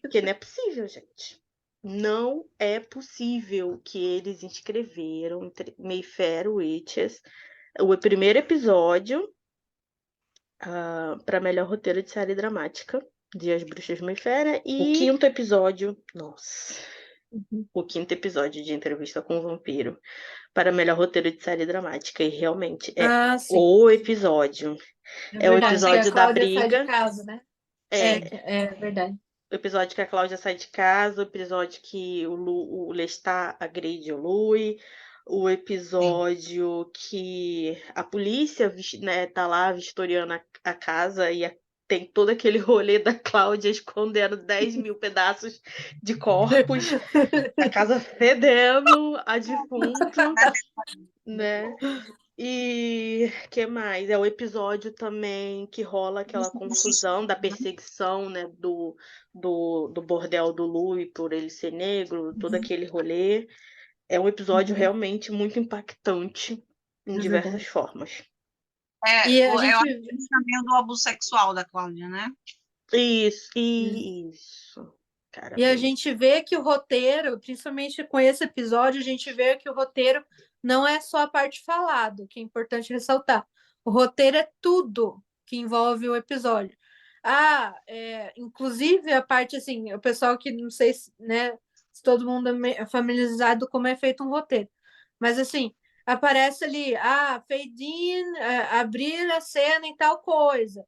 Porque não é possível, gente. Não é possível que eles inscreveram Mayfair Witches, o primeiro episódio, para melhor roteiro de série dramática de As Bruxas de Mayfair e o quinto episódio, nossa, o quinto episódio de Entrevista com o Vampiro para melhor roteiro de série dramática e realmente é Ah, sim. o episódio. É É o verdade, que a episódio da Cláudia sai de briga, casa, né? é É verdade. o episódio que a Cláudia sai de casa, o episódio que o Lestat agride o Louis, o episódio que a polícia, né, tá lá vistoriando a casa e tem todo aquele rolê da Cláudia escondendo 10 mil pedaços de corpos, a casa fedendo, a defunto, né? E que mais? É o episódio também que rola aquela confusão da perseguição, né, do bordel do Louis por ele ser negro, todo aquele rolê. É um episódio realmente muito impactante em É diversas verdade. formas. E a Eu acho gente que isso também é do abuso sexual da Cláudia, né? Isso. Cara, E a bem. gente vê que o roteiro, principalmente com esse episódio, a gente vê que o roteiro não é só a parte falada, que é importante ressaltar. O roteiro é tudo que envolve o episódio. Inclusive a parte assim, o pessoal que não sei se, né, se todo mundo é familiarizado como é feito um roteiro. Mas assim, aparece ali, fade in, abrir a cena em tal coisa.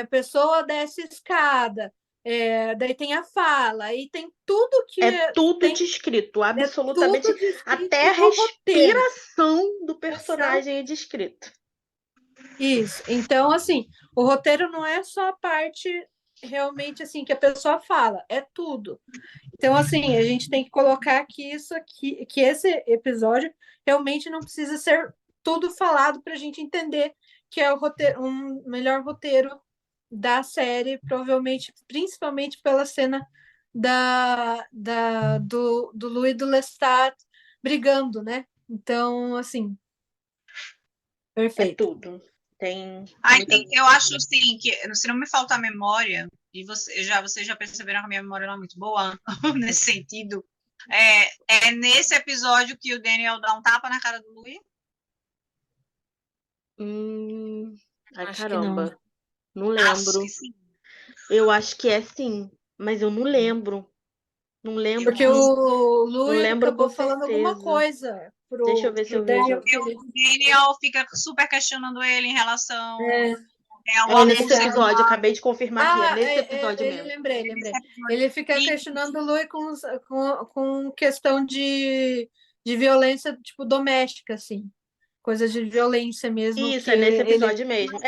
A pessoa desce escada. Daí tem a fala, aí tem tudo que É tudo tem, descrito, é absolutamente. tudo descrito Até a no roteiro. respiração do personagem é descrito. Isso. Então, assim, o roteiro não é só a parte realmente assim que a pessoa fala, é tudo. Então, assim, a gente tem que colocar que isso aqui, que esse episódio realmente não precisa ser tudo falado para a gente entender que é o roteiro, um melhor roteiro da série, provavelmente, principalmente pela cena do Louis e do Lestat brigando, né? Então, assim, É perfeito. tudo. Tem Aí muita... eu acho assim que se não me faltar memória, e vocês já perceberam que a minha memória não é muito boa nesse sentido, é nesse episódio que o Daniel dá um tapa na cara do Louis? Ai, Acho que caramba. Não Acho lembro. que sim. Eu acho que é sim, mas eu não lembro. Não lembro Porque com... o Não Louis lembro com acabou falando alguma certeza. coisa Deixa eu ver se pro eu vejo. Daniel. Porque o Daniel fica super questionando ele em relação ao É abuso nesse sexual. episódio, acabei de confirmar aqui, é nesse episódio Ele mesmo. lembrei. Nesse episódio. Ele fica E questionando o Louis com questão de violência, tipo, doméstica, assim. Coisas de violência mesmo, Isso, que é nesse ele... episódio mesmo.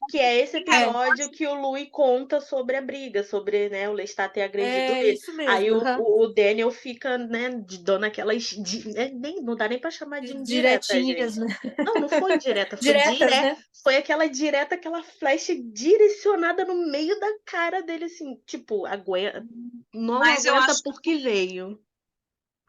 Que é esse episódio que o Louis conta sobre a briga, sobre, né, o Lestat ter agredido É ele. isso Aí mesmo, aham. o Daniel fica, né, dando aquelas... não dá nem pra chamar de indireta, Diretinhas, gente. né? Não, não foi indireta, foi Diretas, né? Foi aquela direta, aquela flecha direcionada no meio da cara dele, assim, tipo, não Mas eu aguenta acho porque veio.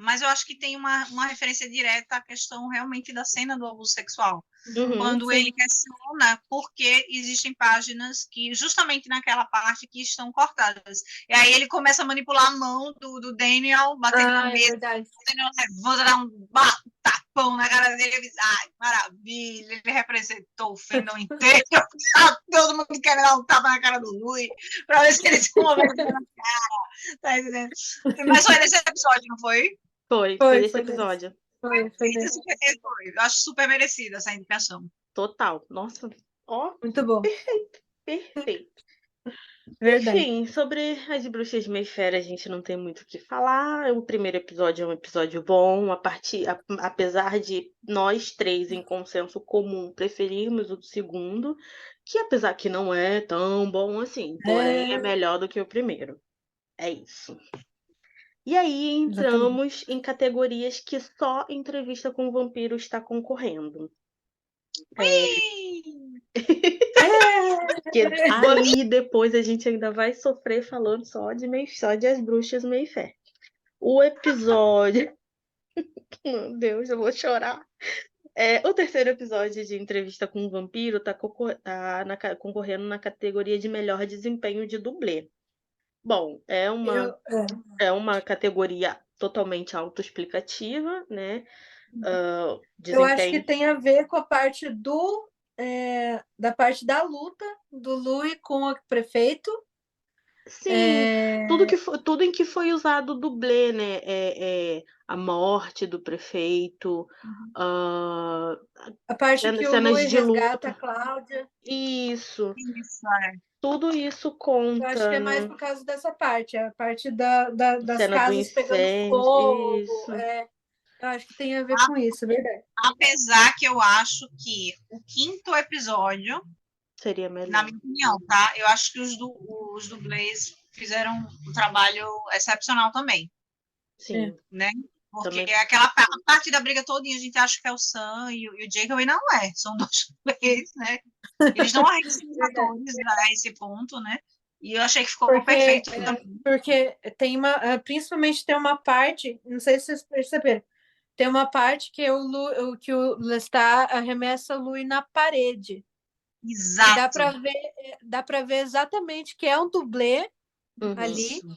Mas eu acho que tem uma referência direta à questão realmente da cena do abuso sexual. Uhum. Quando ele questiona por que existem páginas que, justamente naquela parte, que estão cortadas. E aí ele começa a manipular a mão do Daniel, batendo na É mesa. verdade. O Daniel levanta, dá um tapão na cara dele e diz, ai, maravilha, ele representou o fandom inteiro. Todo mundo quer dar um tapa na cara do Louis, para ver se ele se move na cara. Tá entendendo? Mas foi nesse episódio, não foi? Foi esse episódio. Foi Eu acho super merecida essa indicação. Total. Nossa, ó, muito bom. perfeito. Verdade. Enfim, sobre as Bruxas de Mayfair a gente não tem muito o que falar. O primeiro episódio é um episódio bom, apesar de nós três em consenso comum preferirmos o do segundo, que apesar que não é tão bom assim, porém é melhor do que o primeiro. É isso. E aí entramos em categorias que só Entrevista com o Vampiro está concorrendo. Porque aí depois a gente ainda vai sofrer falando só de As Bruxas Mayfair. O episódio... Meu Deus, eu vou chorar. O terceiro episódio de Entrevista com o Vampiro está concorrendo na categoria de melhor desempenho de dublê. Bom, é uma categoria totalmente autoexplicativa, né? Eu acho que Desempenho. tem a ver com a parte da parte da luta do Louis com o prefeito. Sim, tudo em que foi usado o dublê, né? A morte do prefeito, A parte que o cenas Louis de resgata a luta. Cláudia. Isso, Isso, tudo isso Eu acho que conta, é mais né? por causa dessa parte, a parte das Cena do casas pegando incêndio, fogo. isso. Eu acho que tem a ver com isso, é verdade. Apesar que eu acho que o quinto episódio Seria na melhor. minha opinião, tá? Eu acho que os dublês fizeram um trabalho excepcional também, Sim, né? Porque também. a parte da briga todinha a gente acha que é o Sam e o Jacob, e não é. São dois dublês, né? Eles dão a os atores a esse ponto, né? E eu achei que ficou Porque, perfeito também. porque tem principalmente tem uma parte, não sei se vocês perceberam, tem uma parte que que o Lestat arremessa o Louis na parede. E Exato. dá para ver exatamente que é um dublê ali, Isso.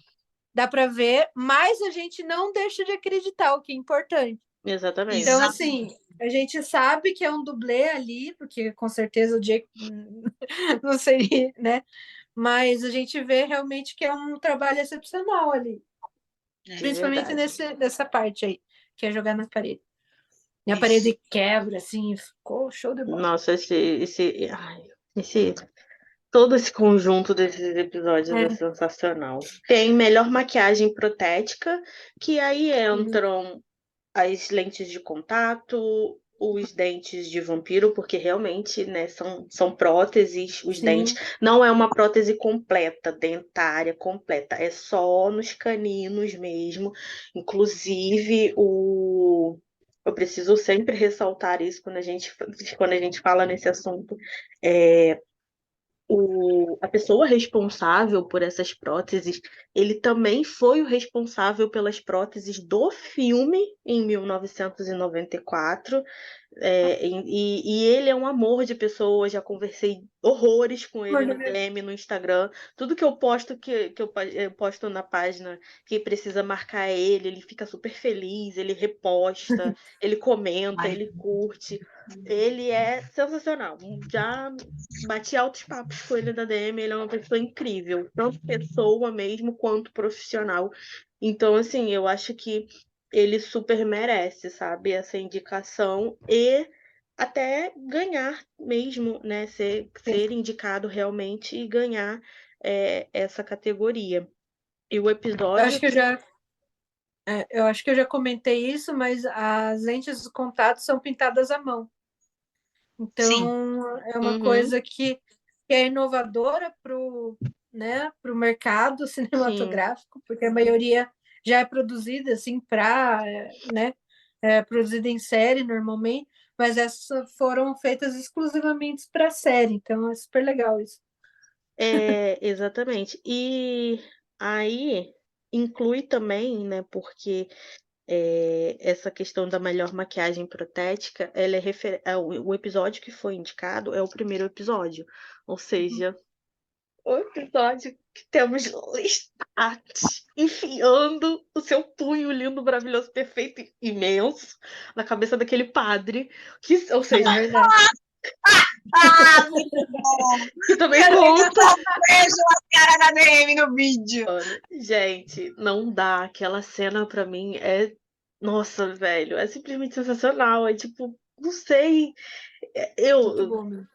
dá para ver, mas a gente não deixa de acreditar, o que é importante. Exatamente. Então, assim, a gente sabe que é um dublê ali, porque com certeza o Jake não seria, né? Mas a gente vê realmente que é um trabalho excepcional ali. Principalmente nessa parte aí, que é jogar na parede. E a parede quebra, assim, ficou show de bola. Nossa, todo esse conjunto desses episódios é sensacional. Tem melhor maquiagem protética, que aí entram as lentes de contato, os dentes de vampiro, porque realmente, né, são próteses, os dentes. Não é uma prótese completa, dentária completa, é só nos caninos mesmo. Inclusive, eu preciso sempre ressaltar isso quando a gente fala nesse assunto. A pessoa responsável por essas próteses, ele também foi o responsável pelas próteses do filme em 1994. E ele é um amor de pessoa, já conversei horrores com ele na DM, no Instagram. Tudo que eu posto, que eu posto na página que precisa marcar ele fica super feliz, ele reposta, ele comenta, ele curte. Ele é sensacional. Já bati altos papos com ele da DM, ele é uma pessoa incrível, tanto pessoa mesmo quanto profissional. Então, assim, eu acho que ele super merece, sabe, essa indicação e até ganhar mesmo, né, ser indicado realmente e ganhar essa categoria. E o episódio... Eu acho que eu já comentei isso, mas as lentes de contato são pintadas à mão. Então, é uma coisa que é inovadora para o mercado cinematográfico, porque a maioria já é produzida assim para, né, produzida em série normalmente, mas essas foram feitas exclusivamente para série, então é super legal isso. Exatamente. E aí inclui também, né, porque essa questão da melhor maquiagem protética, ela o episódio que foi indicado é o primeiro episódio, ou seja, o episódio que temos Lestat enfiando o seu punho lindo, maravilhoso, perfeito, imenso na cabeça daquele padre, ou seja, É verdade. Muito bom! que também conta. Vejo a cara da DM no vídeo. Gente, não dá. Aquela cena pra mim nossa, velho, é simplesmente sensacional. É tipo, não sei. Muito bom mesmo.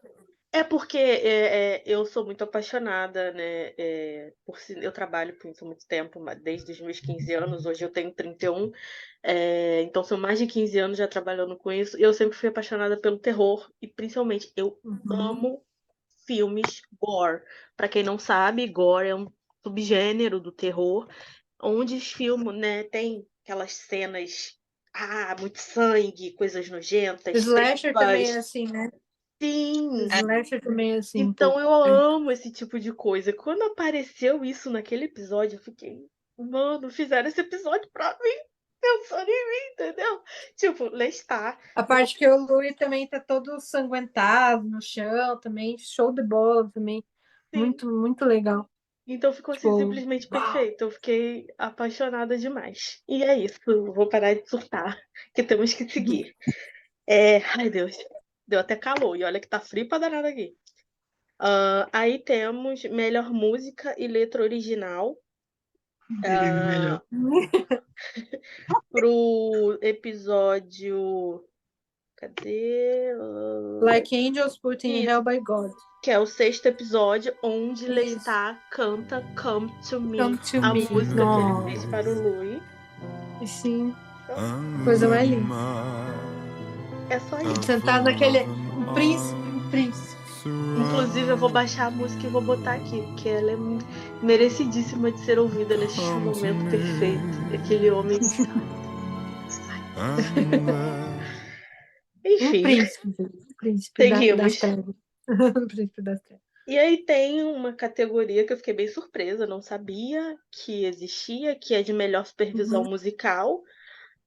É porque eu sou muito apaixonada, né? Eu trabalho com isso há muito tempo, desde os meus 15 anos. Hoje eu tenho 31. Então são mais de 15 anos já trabalhando com isso. E eu sempre fui apaixonada pelo terror. E principalmente, eu amo filmes gore. Para quem não sabe, gore é um subgênero do terror, onde os filmes, né, tem aquelas cenas, muito sangue, coisas nojentas, Slasher também é trepas. assim, né? Sim. Slasher também é assim. Então eu amo esse tipo de coisa. Quando apareceu isso naquele episódio, eu fiquei, mano, fizeram esse episódio pra mim, pensando em mim, entendeu? Tipo, Lestat. A parte que o Louis também tá todo sanguentado no chão, também, show de bola também. Sim. Muito, muito legal. Então ficou assim, simplesmente perfeito. Eu fiquei apaixonada demais. E é isso, vou parar de surtar, que temos que seguir. Ai, Deus, deu até calor. E olha que tá frio pra danado aqui. Aí temos melhor música e letra original. Pro episódio... Cadê? Like Angels Put in Hell by God. Que é o 6º episódio, onde Lestat canta Come to Me, Come to a Me. música que ele fez para o Louis. Sim, coisa mais linda. É só isso. Sentado naquele... Um príncipe. Inclusive, eu vou baixar a música e vou botar aqui, porque ela é merecidíssima de ser ouvida nesse momento perfeito. Aquele homem. Enfim, príncipe das seguimos. trevas. O príncipe das trevas. E aí tem uma categoria que eu fiquei bem surpresa, não sabia que existia, que é de melhor supervisão musical.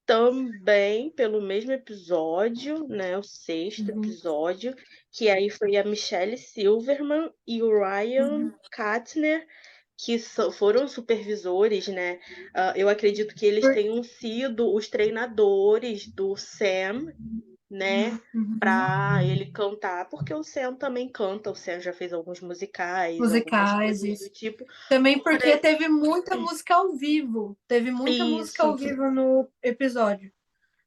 Também pelo mesmo episódio, né, o sexto episódio, que aí foi a Michelle Silverman e o Ryan Katner, que foram supervisores, né? Eu acredito que eles tenham sido os treinadores do Sam, né? Para ele cantar, porque o Sam também canta, o Sam já fez alguns musicais, algumas coisas Isso. do tipo. Também porque teve muita música ao vivo. Teve muita música ao vivo no episódio.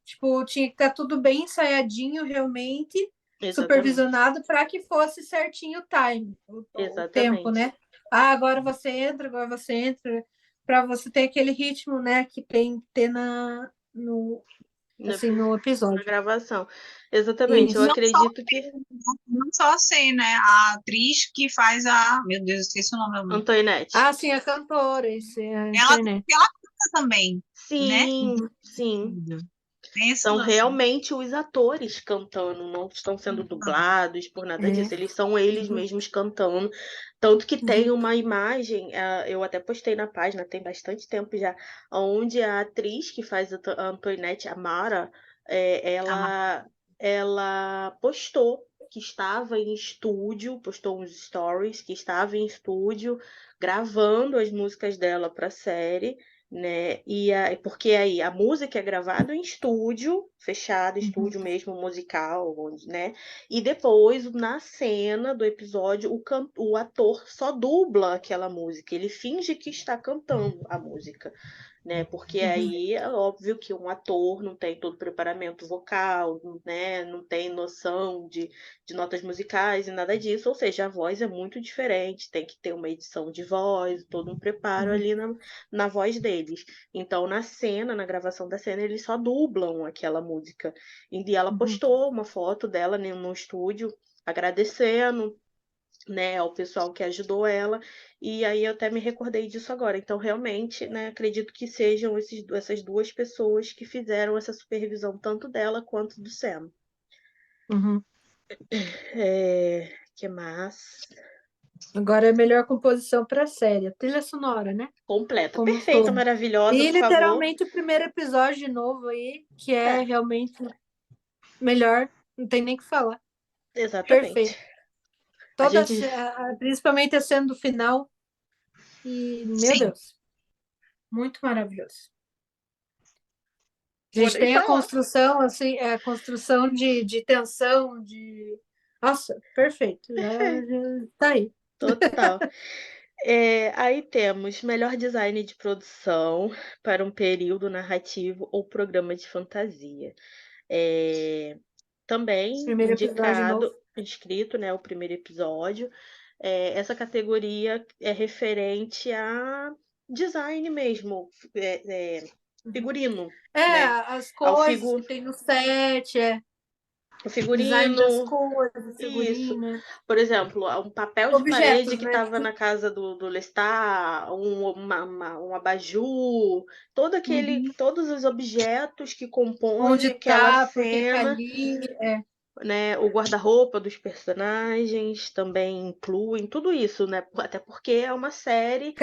Tipo, tinha que estar tudo bem ensaiadinho, realmente, supervisionado, para que fosse certinho o time, o tempo, né? Ah, agora você entra, para você ter aquele ritmo, né, que tem que ter no episódio. Na gravação. Exatamente. Isso. Eu acredito que. Não só a cena, né? A atriz que faz a. Meu Deus, esqueci o nome dela. Antoinette. Ah, sim, a cantora. Isso é a ela canta também. Sim, né? Sim. São realmente os atores cantando, não estão sendo dublados por nada disso. Eles são eles mesmos cantando. Tanto que tem uma imagem, eu até postei na página, tem bastante tempo já, onde a atriz que faz a Antoinette, a Mara, ela postou que estava em estúdio, postou uns stories, que estava em estúdio gravando as músicas dela para a série, né? Porque aí a música é gravada em estúdio, fechado, estúdio mesmo musical, né? E depois, na cena do episódio, o ator só dubla aquela música, ele finge que está cantando a música, né? Porque aí é óbvio que um ator não tem todo o preparamento vocal, né? Não tem noção de notas musicais e nada disso, ou seja, a voz é muito diferente, tem que ter uma edição de voz, todo um preparo ali na voz deles. Então, na gravação da cena, eles só dublam aquela música. E ela postou uma foto dela no estúdio, agradecendo, né, ao pessoal que ajudou ela, e aí eu até me recordei disso agora. Então, realmente, né, acredito que sejam essas duas pessoas que fizeram essa supervisão, tanto dela quanto do Sam. Que mais? Agora é a melhor composição para a série, a trilha sonora, né? Completa, perfeita, maravilhosa, e por literalmente favor. O primeiro episódio de novo aí, que é realmente melhor, não tem nem o que falar. Exatamente. Perfeito. Principalmente a cena do final. E, meu Deus, muito maravilhoso. A gente tem a construção, assim, a construção de tensão, de. Nossa, perfeito. Tá aí. Total. Aí temos melhor design de produção para um período narrativo ou programa de fantasia. Também inscrito, né, o primeiro episódio. Essa categoria é referente a design mesmo, figurino. Né? As cores que tem no set, o figurino. Design das cores, isso. Por exemplo, um papel de parede que estava na casa do Lestat, um abajur, todos os objetos que compõem aquela cena. Ali, né, o guarda-roupa dos personagens também incluem tudo isso, né? Até porque é uma série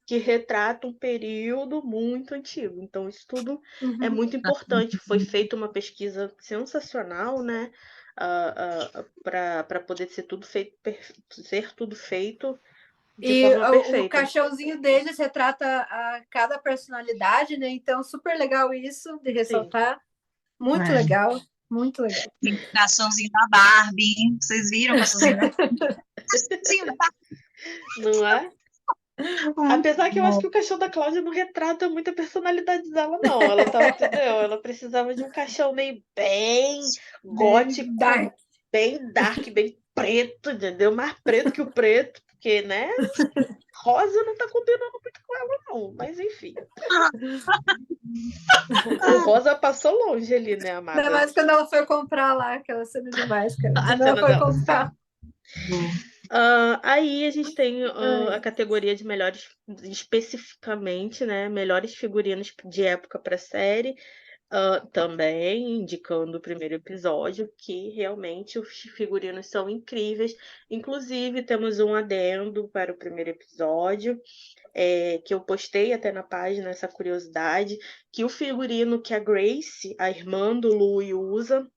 que retrata um período muito antigo. Então, isso tudo é muito importante. Foi feita uma pesquisa sensacional, né? Para poder ser tudo feito de forma perfeita. O caixãozinho deles retrata cada personalidade, né? Então, super legal isso de ressaltar. Sim. Muito legal, muito legal. Tem caixãozinho da Barbie, vocês viram o caixãozinho da Barbie? Não é? Apesar que eu acho que o caixão da Cláudia não retrata muito a personalidade dela, não. Ela tava, entendeu? Ela precisava de um caixão meio bem gótico, bem dark, bem preto, entendeu? Mais preto que o preto, porque, né, rosa não tá combinando muito com ela, não. Mas, enfim. O rosa passou longe ali, né, Ainda amada? mais quando ela foi comprar lá, aquela cena demais, cara. A Quando ela cena foi dela, sim. comprar. Aí a gente tem a Ai. categoria de melhores, especificamente, né? Melhores figurinos de época para série. Também indicando o primeiro episódio, que realmente os figurinos são incríveis. Inclusive, temos um adendo para o primeiro episódio, que eu postei até na página, essa curiosidade, que o figurino que a Grace, a irmã do Louie, usa,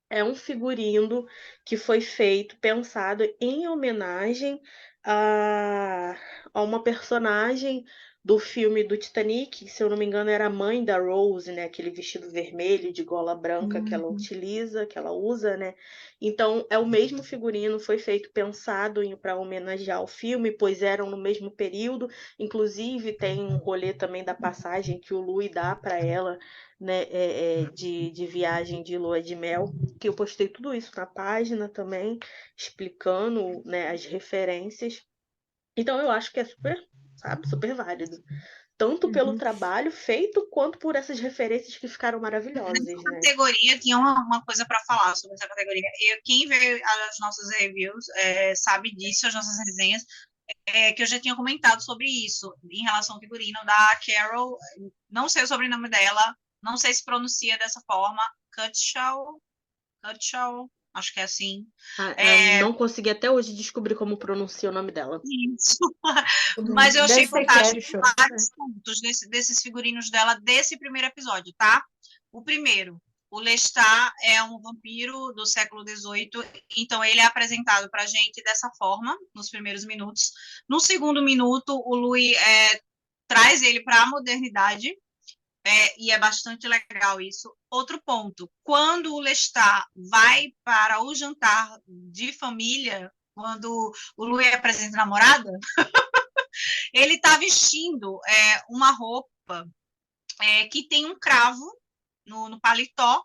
é um figurino que foi feito, pensado em homenagem a uma personagem do filme do Titanic, que, se eu não me engano, era a mãe da Rose, né? Aquele vestido vermelho de gola branca que ela utiliza, que ela usa, né? Então, é o mesmo figurino, foi feito pensado para homenagear o filme, pois eram no mesmo período. Inclusive, tem um rolê também da passagem que o Louis dá para ela, né? De viagem de lua de mel, que eu postei tudo isso na página também, explicando, né, as referências. Então eu acho que é super, sabe, super válido. Tanto pelo trabalho feito, quanto por essas referências que ficaram maravilhosas, Nessa né? categoria, tinha uma coisa para falar sobre essa categoria. Quem vê as nossas reviews sabe disso, as nossas resenhas, que eu já tinha comentado sobre isso, em relação ao figurino da Carol. Não sei o sobrenome dela, não sei se pronuncia dessa forma, Cutshall, acho que é assim. Eu não consegui até hoje descobrir como pronuncia o nome dela. Isso. Mas eu achei Deve ser fantástico Kershaw, vários pontos desses figurinos dela, desse primeiro episódio, tá? O primeiro, o Lestat é um vampiro do século XVIII, então ele é apresentado pra gente dessa forma, nos primeiros minutos. No segundo minuto, o Louis traz ele para a modernidade, e é bastante legal isso. Outro ponto, quando o Lestat vai para o jantar de família, quando o Louis apresenta a namorada, ele está vestindo uma roupa que tem um cravo no paletó,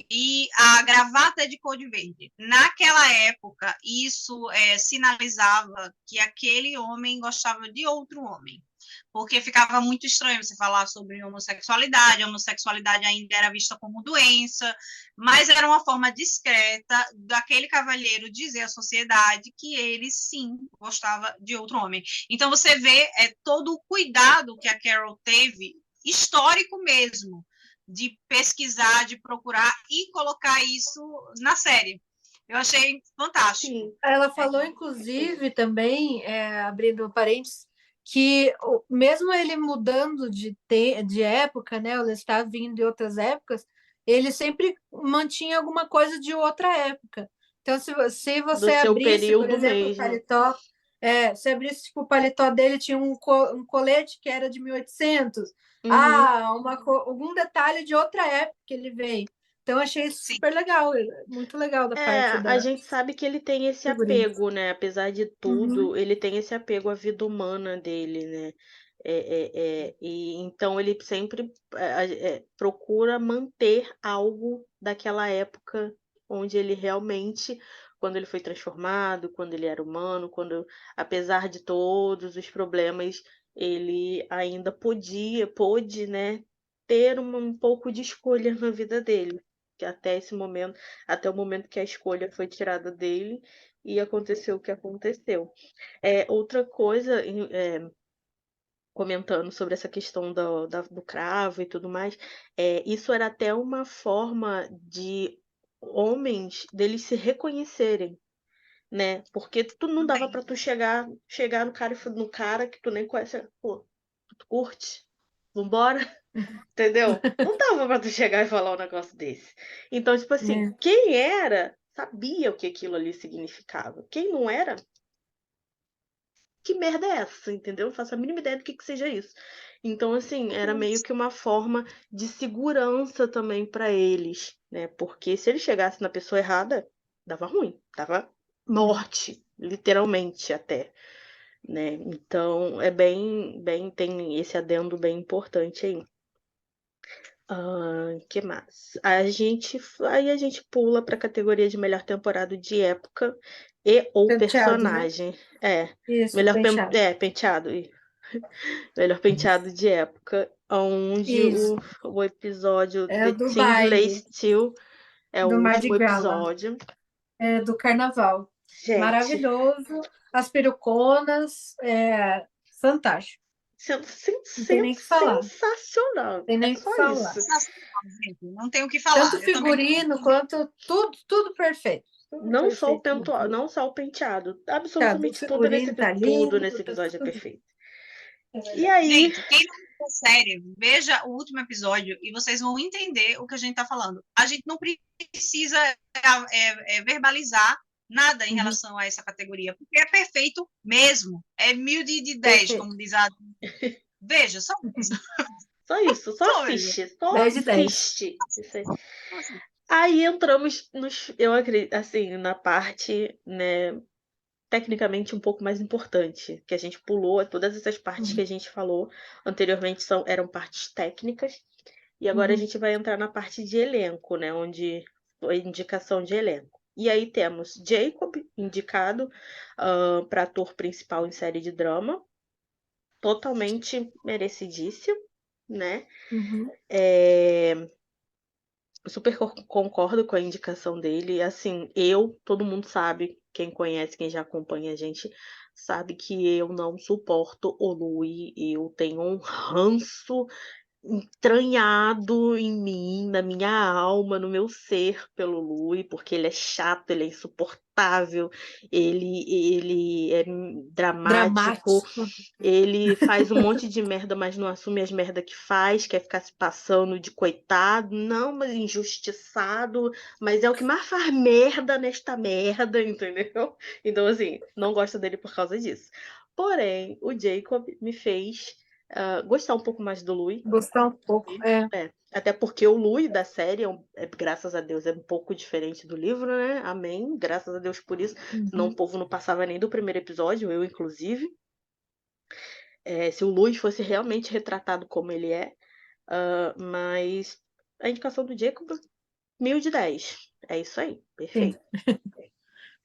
e a gravata é de cor de verde. Naquela época, isso sinalizava que aquele homem gostava de outro homem, porque ficava muito estranho você falar sobre homossexualidade. A homossexualidade ainda era vista como doença, mas era uma forma discreta daquele cavalheiro dizer à sociedade que ele, sim, gostava de outro homem. Então, você vê todo o cuidado que a Carol teve, histórico mesmo, de pesquisar, de procurar e colocar isso na série. Eu achei fantástico. Sim. Ela falou, inclusive, também, abrindo parênteses, que mesmo ele mudando de época, né, o Lestat vindo de outras épocas, ele sempre mantinha alguma coisa de outra época. Então, se Do você seu abrisse, por período exemplo, o mesmo. paletó, se abrisse, tipo, o paletó dele tinha um colete que era de 1800, algum detalhe de outra época que ele veio. Então, achei super legal, muito legal da parte A gente sabe que ele tem esse figurino. apego, né? Apesar de tudo, ele tem esse apego à vida humana dele, né? E então ele sempre procura manter algo daquela época onde ele realmente, quando ele foi transformado, quando ele era humano, apesar de todos os problemas, ele ainda pôde, né, ter um pouco de escolha na vida dele. Que até o momento que a escolha foi tirada dele e aconteceu o que aconteceu. Outra coisa, comentando sobre essa questão do cravo e tudo mais, isso era até uma forma de homens deles se reconhecerem, né? Porque tu não dava para tu chegar no cara que tu nem conhece, pô, tu curte? Vambora? Entendeu? Não dava pra tu chegar e falar um negócio desse. Então, tipo assim, quem era, sabia o que aquilo ali significava. Quem não era, que merda é essa? Entendeu? Não faço a mínima ideia do que seja isso. Então, assim, era meio que uma forma de segurança também pra eles, né? Porque se ele chegasse na pessoa errada, dava ruim, dava morte, literalmente até, né? Então, tem esse adendo bem importante aí. Que mais? Aí a gente pula para a categoria de melhor temporada de época e ou Penteado, né? personagem. É, Isso, penteado. penteado. Melhor penteado de época, onde Isso. o episódio É The o do Things Lay baile, Still é o do último Mardi Gras, episódio. do carnaval. Gente, Maravilhoso. As peruconas, fantástico. Não tem nem o que falar. Não sensacional. tem É nem o que só falar. isso. Sensacional, gente. Não tenho o que Tanto falar. Eu também figurino quanto tudo perfeito. Tudo perfeito. Não só o penteado. O Absolutamente figurino tá tudo lindo, nesse tá episódio é tudo. perfeito. É E verdade. aí, Gente, quem não viu a série, veja o último episódio e vocês vão entender o que a gente está falando. A gente não precisa verbalizar nada em Uhum. relação a essa categoria, porque é perfeito mesmo. É 1000 de 10, Perfeito. como diz a. Veja, só isso. só Só veja. assiste, só 10 de 10. assiste. Isso aí. Aí entramos eu acredito, assim, na parte, né, tecnicamente um pouco mais importante, que a gente pulou, todas essas partes que a gente falou anteriormente eram partes técnicas, e agora a Uhum. gente vai entrar na parte de elenco, né, onde foi indicação de elenco. E aí temos Jacob, indicado para ator principal em série de drama, totalmente merecidíssimo, né? Uhum. Super concordo com a indicação dele. Assim, todo mundo sabe, quem conhece, quem já acompanha a gente, sabe que eu não suporto o Louis. Eu tenho um ranço entranhado em mim, na minha alma, no meu ser pelo Louis, porque ele é chato, ele é insuportável, ele é dramático, Dramático. ele faz um monte de merda, mas não assume as merda que faz, quer ficar se passando de coitado, não, mas injustiçado, mas é o que mais faz merda nesta merda, entendeu? Então, assim, não gosto dele por causa disso. Porém, o Jacob me fez gostar um pouco mais do Louis. Gostar um pouco. Até porque o Louis da série, graças a Deus, é um pouco diferente do livro, né? Amém. Graças a Deus por isso. Senão o povo não passava nem do primeiro episódio, eu inclusive. Se o Louis fosse realmente retratado como ele é. Mas a indicação do Jacob, 1000 de 10. É isso aí. Perfeito. Sim.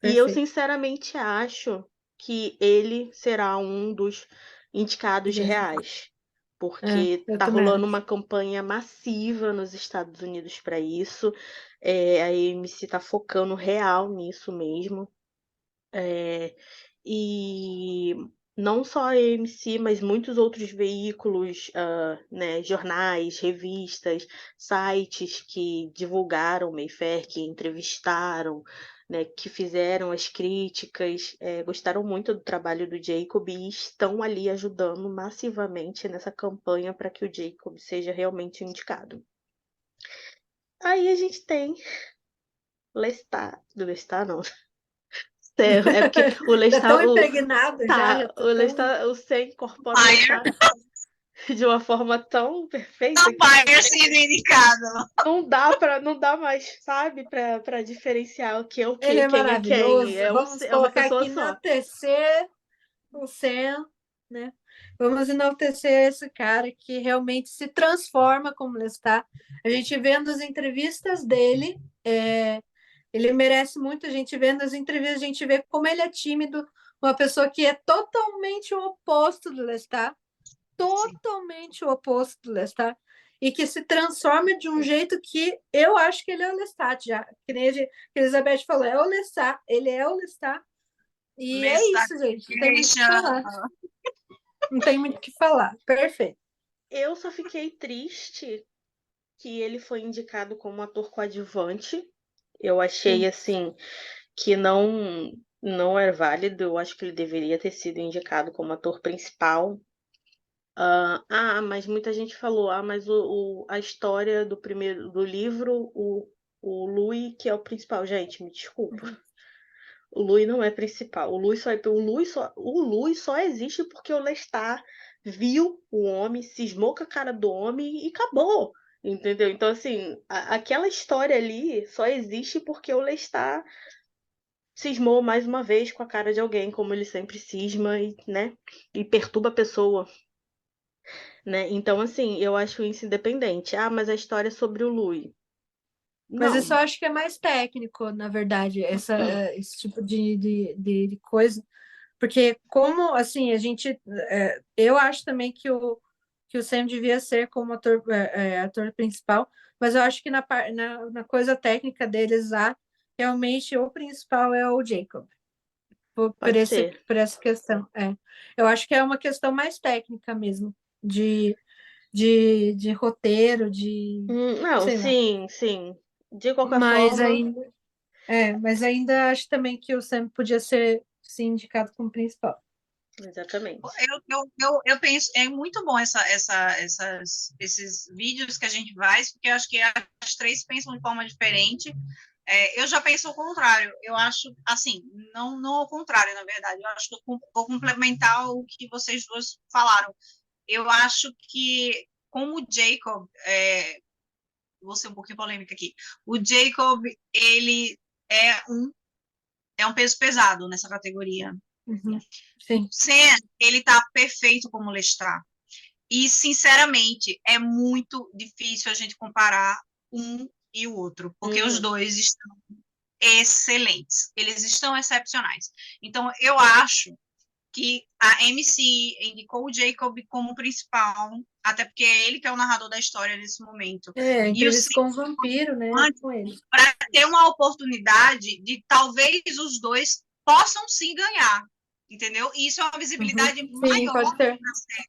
E eu, Perfeito. sinceramente, acho que ele será um dos indicados reais. Porque Eu tá também rolando acho. uma campanha massiva nos Estados Unidos para isso. A AMC tá focando real nisso mesmo. E não só a AMC, mas muitos outros veículos, né, jornais, revistas, sites que divulgaram o Mayfair, que entrevistaram, né, que fizeram as críticas, gostaram muito do trabalho do Jacob e estão ali ajudando massivamente nessa campanha para que o Jacob seja realmente indicado. Aí a gente tem Lestat não. É porque o Tá Lestat, tão impregnado já tá o tão. Lestat, você incorpora o Fire, Lestat de uma forma tão perfeita não que vai sendo indicado. não dá mais, sabe, para diferenciar o que é o Ele que, é quem é quem. maravilhoso. Vamos É uma colocar pessoa aqui só. enaltecer o Sam, né? Vamos enaltecer esse cara que realmente se transforma como ele está. A gente vendo as entrevistas dele, ele merece muito. A gente vendo as entrevistas, a gente vê como ele é tímido, uma pessoa que é totalmente o oposto do Lestat, totalmente o oposto do Lestat, e que se transforma de um jeito que eu acho que ele é o Lestat, já. Que nem a Elizabeth falou, é o Lestat, ele é o Lestat. E é Lestat isso, gente. Não tem muito o que deixa. falar. Não tem muito o que falar. Perfeito. Eu só fiquei triste que ele foi indicado como ator coadjuvante. Eu achei, Sim. assim, que não é válido. Eu acho que ele deveria ter sido indicado como ator principal. Mas muita gente falou, mas a história do livro, o Louis que é o principal. Gente, me desculpa. O Louis não é principal. O Louis só existe porque o Lestat viu o homem, cismou com a cara do homem e acabou. Entendeu? Então, assim, aquela história ali só existe porque o Lestat cismou mais uma vez com a cara de alguém, como ele sempre cisma, e, né? E perturba a pessoa. né? Então, assim, eu acho isso independente. Ah, mas a história é sobre o Louis. Mas isso Não. eu acho que é mais técnico, na verdade, esse tipo de coisa. Porque como, assim, eu acho também que o Sam devia ser como ator principal, mas eu acho que na coisa técnica deles lá, realmente o principal é o Jacob, Pode ser. por essa questão. É. Eu acho que é uma questão mais técnica mesmo, de roteiro, Não, sei lá. sim, sim. De qualquer Mas forma, ainda, mas ainda acho também que o Sam podia ser, sim, indicado como principal. exatamente. Eu penso, é muito bom esses vídeos que a gente faz, porque eu acho que as três pensam de forma diferente. Eu já penso o contrário. Eu acho, assim, não ao contrário, na verdade. Eu acho que eu vou complementar o que vocês duas falaram. Eu acho que, como o Jacob, vou ser um pouquinho polêmica aqui, o Jacob, ele é um peso pesado nessa categoria. Uhum. Sim, Sam, ele tá perfeito como Lestat. E, sinceramente, é muito difícil a gente comparar um e o outro, porque os dois estão excelentes, eles estão excepcionais. Então, eu acho que a MC indicou o Jacob como principal, até porque é ele que é o narrador da história nesse momento. E o entrevista com o vampiro, né? Com ele. para ter uma oportunidade de talvez os dois possam sim ganhar, entendeu? E isso é uma Uhum. visibilidade Sim, maior pode ser. na série.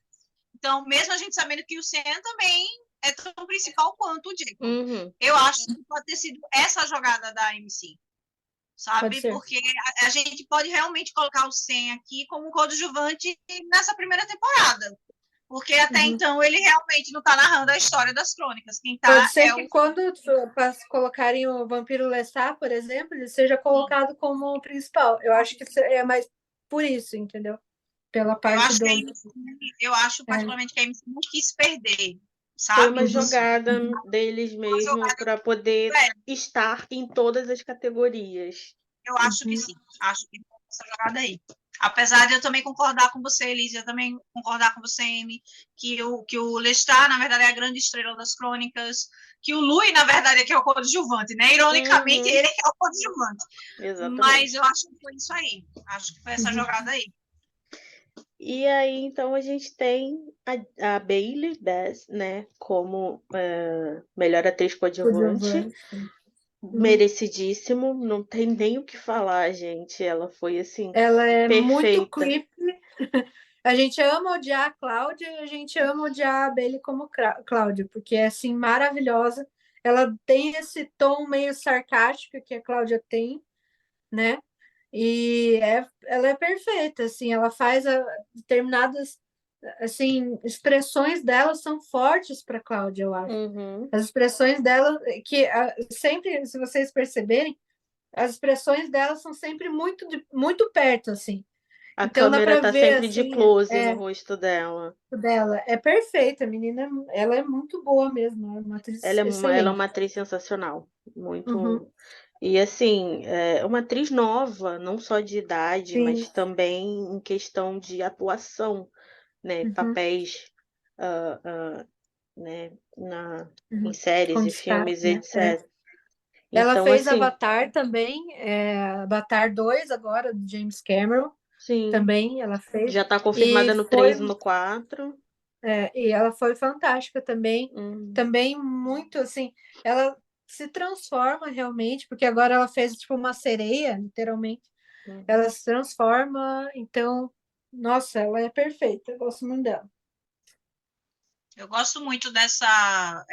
Então, mesmo a gente sabendo que o Sam também é tão principal quanto o Jacob. Uhum. Eu acho que pode ter sido essa jogada da MC, Pode sabe? ser. Porque a gente pode realmente colocar o Sam aqui como coadjuvante nessa primeira temporada. Porque até Uhum. então ele realmente não está narrando a história das crônicas. Quem Pode está ser é que o. quando colocarem o Vampiro Lestat, por exemplo, ele seja colocado como o principal. Eu acho que é mais por isso, entendeu? Pela Eu parte acho que a do. MC, eu acho É, particularmente que a MC não quis perder, Foi sabe? uma Nisso. jogada deles Uma mesmo jogada, para poder é, estar em todas as categorias. eu acho que uhum. sim. Acho que foi essa jogada aí. Apesar de eu também concordar com você, Elise, eu também concordar com você, Amy, que o Lestat, na verdade, é a grande estrela das crônicas, que o Louis, na verdade, é que é o coadjuvante, né? Ironicamente, Uhum. ele é que é o coadjuvante. Mas Exatamente. eu acho que foi isso aí. Acho que foi essa Uhum. jogada aí. E aí, então, a gente tem a Bailey Bass, né, como melhor atriz coadjuvante. Coadjuvante. Uhum. Merecidíssimo, não tem nem o que falar, gente. Ela foi, assim, Ela é muito perfeita. creepy. A gente ama odiar a Cláudia e a gente ama odiar a Bailey como Cláudia, porque é assim maravilhosa. Ela tem esse tom meio sarcástico que a Cláudia tem, né? E ela é perfeita, assim, ela faz determinadas assim expressões dela são fortes para Cláudia, eu acho. Uhum. As expressões dela que sempre, se vocês perceberem, as expressões dela são sempre muito perto, assim. A Então dá câmera para tá ver sempre de assim, close no rosto dela. dela. É perfeita, a menina, ela é muito boa mesmo, é uma atriz Ela é excelente. uma atriz sensacional. Uhum, Muito. E assim, é uma atriz nova, não só de idade, sim, mas também em questão de atuação, né? uhum, Papéis, ah, ah, né? Em uhum. séries Com e destaque, filmes, né? É. etc. Ela Então, fez assim, Avatar também, Avatar 2 agora, do James Cameron, sim, também ela fez. já tá E confirmada no foi, 3 e no 4. e ela foi fantástica também. Hum, Também muito assim, ela se transforma realmente, porque agora ela fez tipo uma sereia, literalmente. uhum. Ela se transforma, então, nossa, ela é perfeita, eu gosto muito dela. Eu gosto muito dessa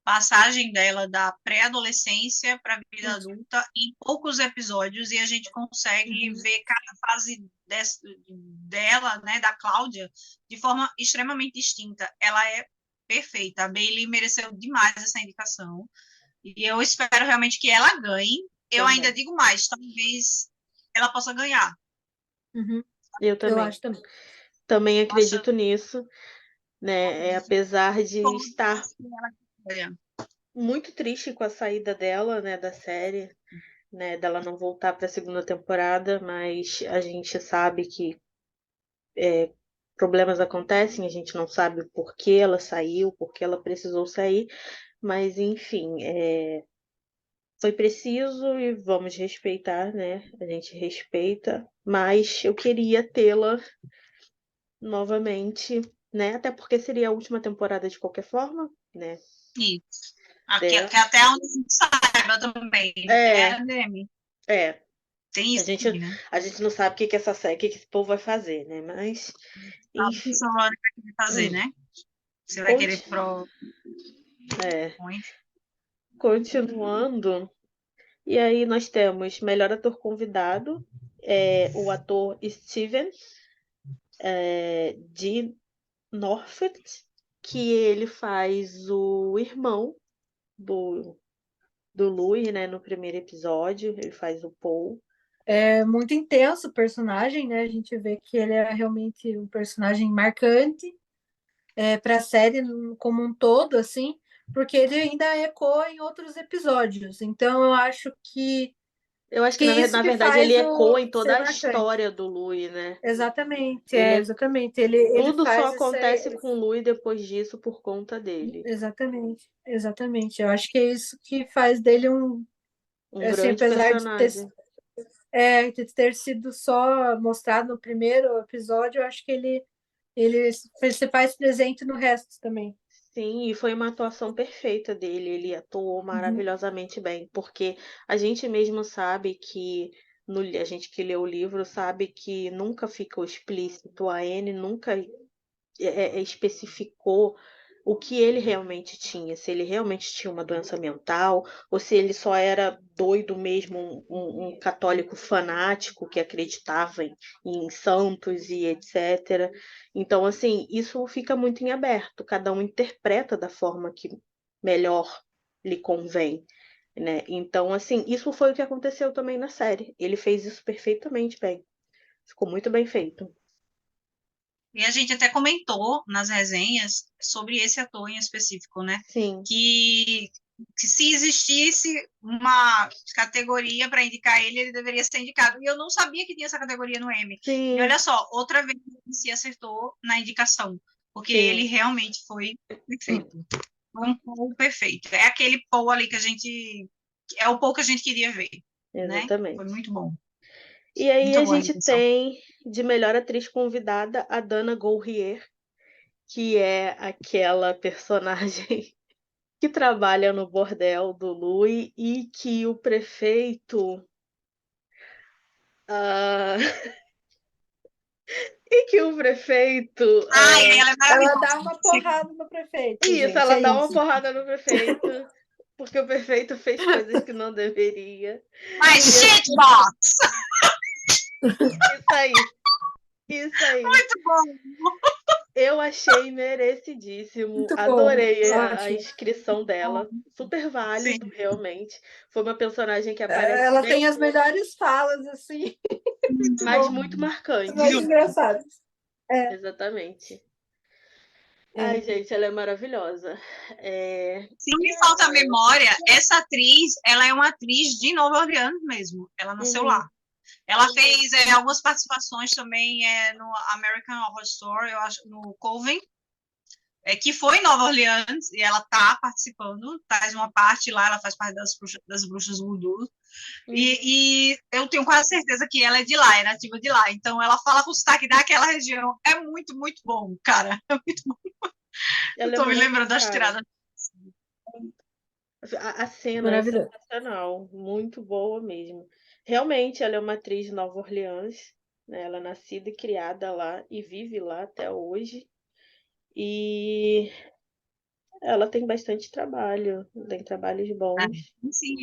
passagem dela da pré-adolescência para a vida adulta em poucos episódios e a gente consegue Uhum. ver cada fase dela, né, da Cláudia, de forma extremamente distinta. Ela é perfeita. A Bailey mereceu demais essa indicação e eu espero realmente que ela ganhe. Eu ainda Também. digo mais, talvez ela possa ganhar. Uhum. Eu Eu também. acho também. Também Nossa, acredito nisso, né? Apesar de estar todos que ela ganha. muito triste com a saída dela, né, da série, né, dela não voltar para a segunda temporada, mas a gente sabe que problemas acontecem, a gente não sabe por que ela saiu, por que ela precisou sair, mas enfim, foi preciso e vamos respeitar, né? A gente respeita, mas eu queria tê-la novamente, né? Até porque seria a última temporada de qualquer forma, né? Isso. Aqui, Dela. que até onde a gente saiba também, né, Demi? Tem A isso gente, também, né? a gente não sabe o que essa série, o que esse povo vai fazer, né? Mas, Sabe o que o enfim. Solane vai querer fazer, né? Você vai querer pro... Continuando. E aí nós temos melhor ator convidado, o ator Steven de Norfolk, que ele faz o irmão do Louis, né, no primeiro episódio, ele faz o Paul. É muito intenso o personagem, né? A gente vê que ele é realmente um personagem marcante para a série como um todo, assim, porque ele ainda ecoa em outros episódios. Então, eu acho que Eu acho que, isso na que verdade, ele faz ecoa o em toda ser a marcante. história do Louis, né? Exatamente, Ele exatamente. Ele Tudo só faz acontece com o Louis depois disso por conta dele. Exatamente, exatamente. Eu acho que é isso que faz dele Um assim, grande apesar personagem. de ter sido só mostrado no primeiro episódio, eu acho que ele se faz presente no resto também. Sim, e foi uma atuação perfeita dele. Ele atuou maravilhosamente bem, porque a gente mesmo sabe que a gente que lê o livro sabe que nunca ficou explícito, a Anne nunca especificou o que ele realmente tinha, se ele realmente tinha uma doença mental, ou se ele só era doido mesmo, um católico fanático que acreditava em santos e etc. Então, assim, isso fica muito em aberto, cada um interpreta da forma que melhor lhe convém. Né? Então, assim, isso foi o que aconteceu também na série. Ele fez isso perfeitamente bem. Ficou muito bem feito. E a gente até comentou nas resenhas sobre esse ator em específico, né? Sim. Que se existisse uma categoria para indicar ele, ele deveria ser indicado. E eu não sabia que tinha essa categoria no Emmy. Sim. E olha só, outra vez ele se acertou na indicação, porque Sim. ele realmente foi perfeito. Foi um Paul perfeito. É aquele Paul ali que a gente... É o Paul que a gente queria ver. Exatamente. Né? Foi muito bom. E aí muito a gente tem de melhor atriz convidada a Dana Gourrier, que é aquela personagem que trabalha no bordel do Louis e que o prefeito ela dá uma porrada no prefeito. Isso, gente, ela dá uma porrada no prefeito, porque o prefeito fez coisas que não deveria. Mas shitbox! Isso aí. Muito bom! Eu achei merecidíssimo. Muito Adorei bom. a inscrição dela. Super válido, Sim. realmente. Foi uma personagem que aparece Ela bem tem as melhores falas, assim. mas muito marcante. Mais engraçadas. Exatamente. Ai, gente, ela é maravilhosa. Se não me falta a memória, essa atriz, ela é uma atriz de Nova Orleans mesmo. Ela nasceu lá. Ela fez algumas participações também no American Horror Story, eu acho, no Coven, que foi em Nova Orleans, e ela tá participando, faz uma parte lá, ela faz parte das bruxas voodoo. E eu tenho quase certeza que ela é de lá, é nativa de lá. Então, ela fala com o sotaque daquela região. É muito, muito bom, cara. É muito bom. Eu tô me lembrando das tiradas. A cena é sensacional, muito boa mesmo. Realmente, ela é uma atriz de Nova Orleans, né? Ela é nascida e criada lá e vive lá até hoje. E ela tem bastante trabalho, tem trabalhos bons. Sim,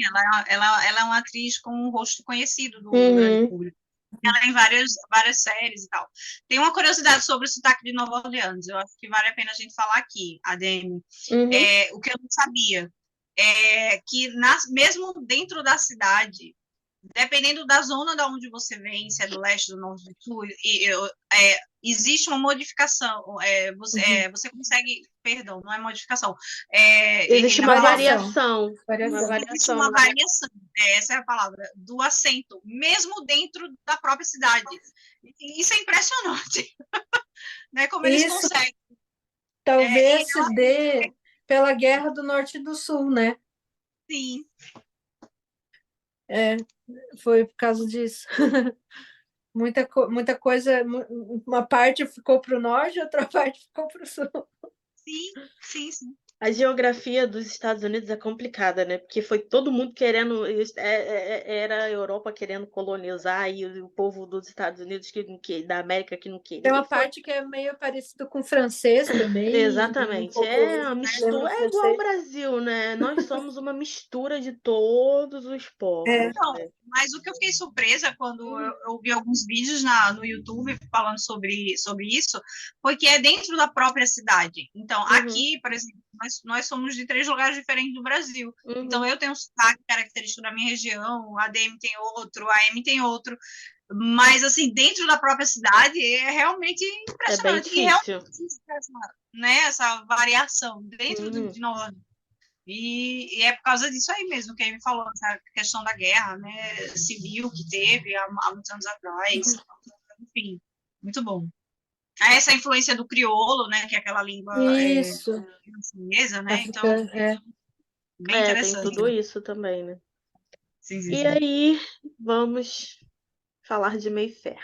ela é uma atriz com um rosto conhecido do grande público. Ela em várias séries e tal. Tem uma curiosidade sobre o sotaque de Nova Orleans, eu acho que vale a pena a gente falar aqui, a Demi. O que eu não sabia é que mesmo dentro da cidade, dependendo da zona de onde você vem, se é do leste, do norte, do sul, existe uma modificação. Você consegue, perdão, não é modificação. Existe uma variação. Existe uma variação, essa é a palavra, do acento, mesmo dentro da própria cidade. Isso é impressionante. né? Como eles Isso conseguem. talvez se dê pela Guerra do Norte e do Sul, né? Sim, Foi por causa disso. Muita coisa, uma parte ficou para o norte, outra parte ficou para o sul. sim. A geografia dos Estados Unidos é complicada, né? Porque foi todo mundo querendo, era a Europa querendo colonizar e o povo dos Estados Unidos da América que não Tem queria. uma parte que é meio parecido com francês também, um Exatamente, pouco é uma lembra mistura, é igual ao francês. Brasil, né? Nós somos uma mistura de todos os povos, Então, né? mas o que eu fiquei surpresa quando Hum. eu vi alguns vídeos no YouTube falando sobre isso, foi que é dentro da própria cidade. Então, Uhum, aqui, por exemplo, nós somos de 3 lugares diferentes do Brasil. Então, uhum. eu tenho um sotaque característico da minha região, a DM tem outro, a M tem outro. Mas, assim, dentro da própria cidade é realmente É bem impressionante. E realmente difícil. essa variação dentro Uhum. de Nova York. E é por causa disso aí mesmo que ele me falou, essa questão da guerra, né, civil que teve há muitos anos atrás. Enfim, muito bom. Essa influência do crioulo, né, que é aquela língua Isso, francesa, né, então, africano, é. bem Tem interessante. tudo isso também, né? Sim. E aí, vamos falar de Mayfair.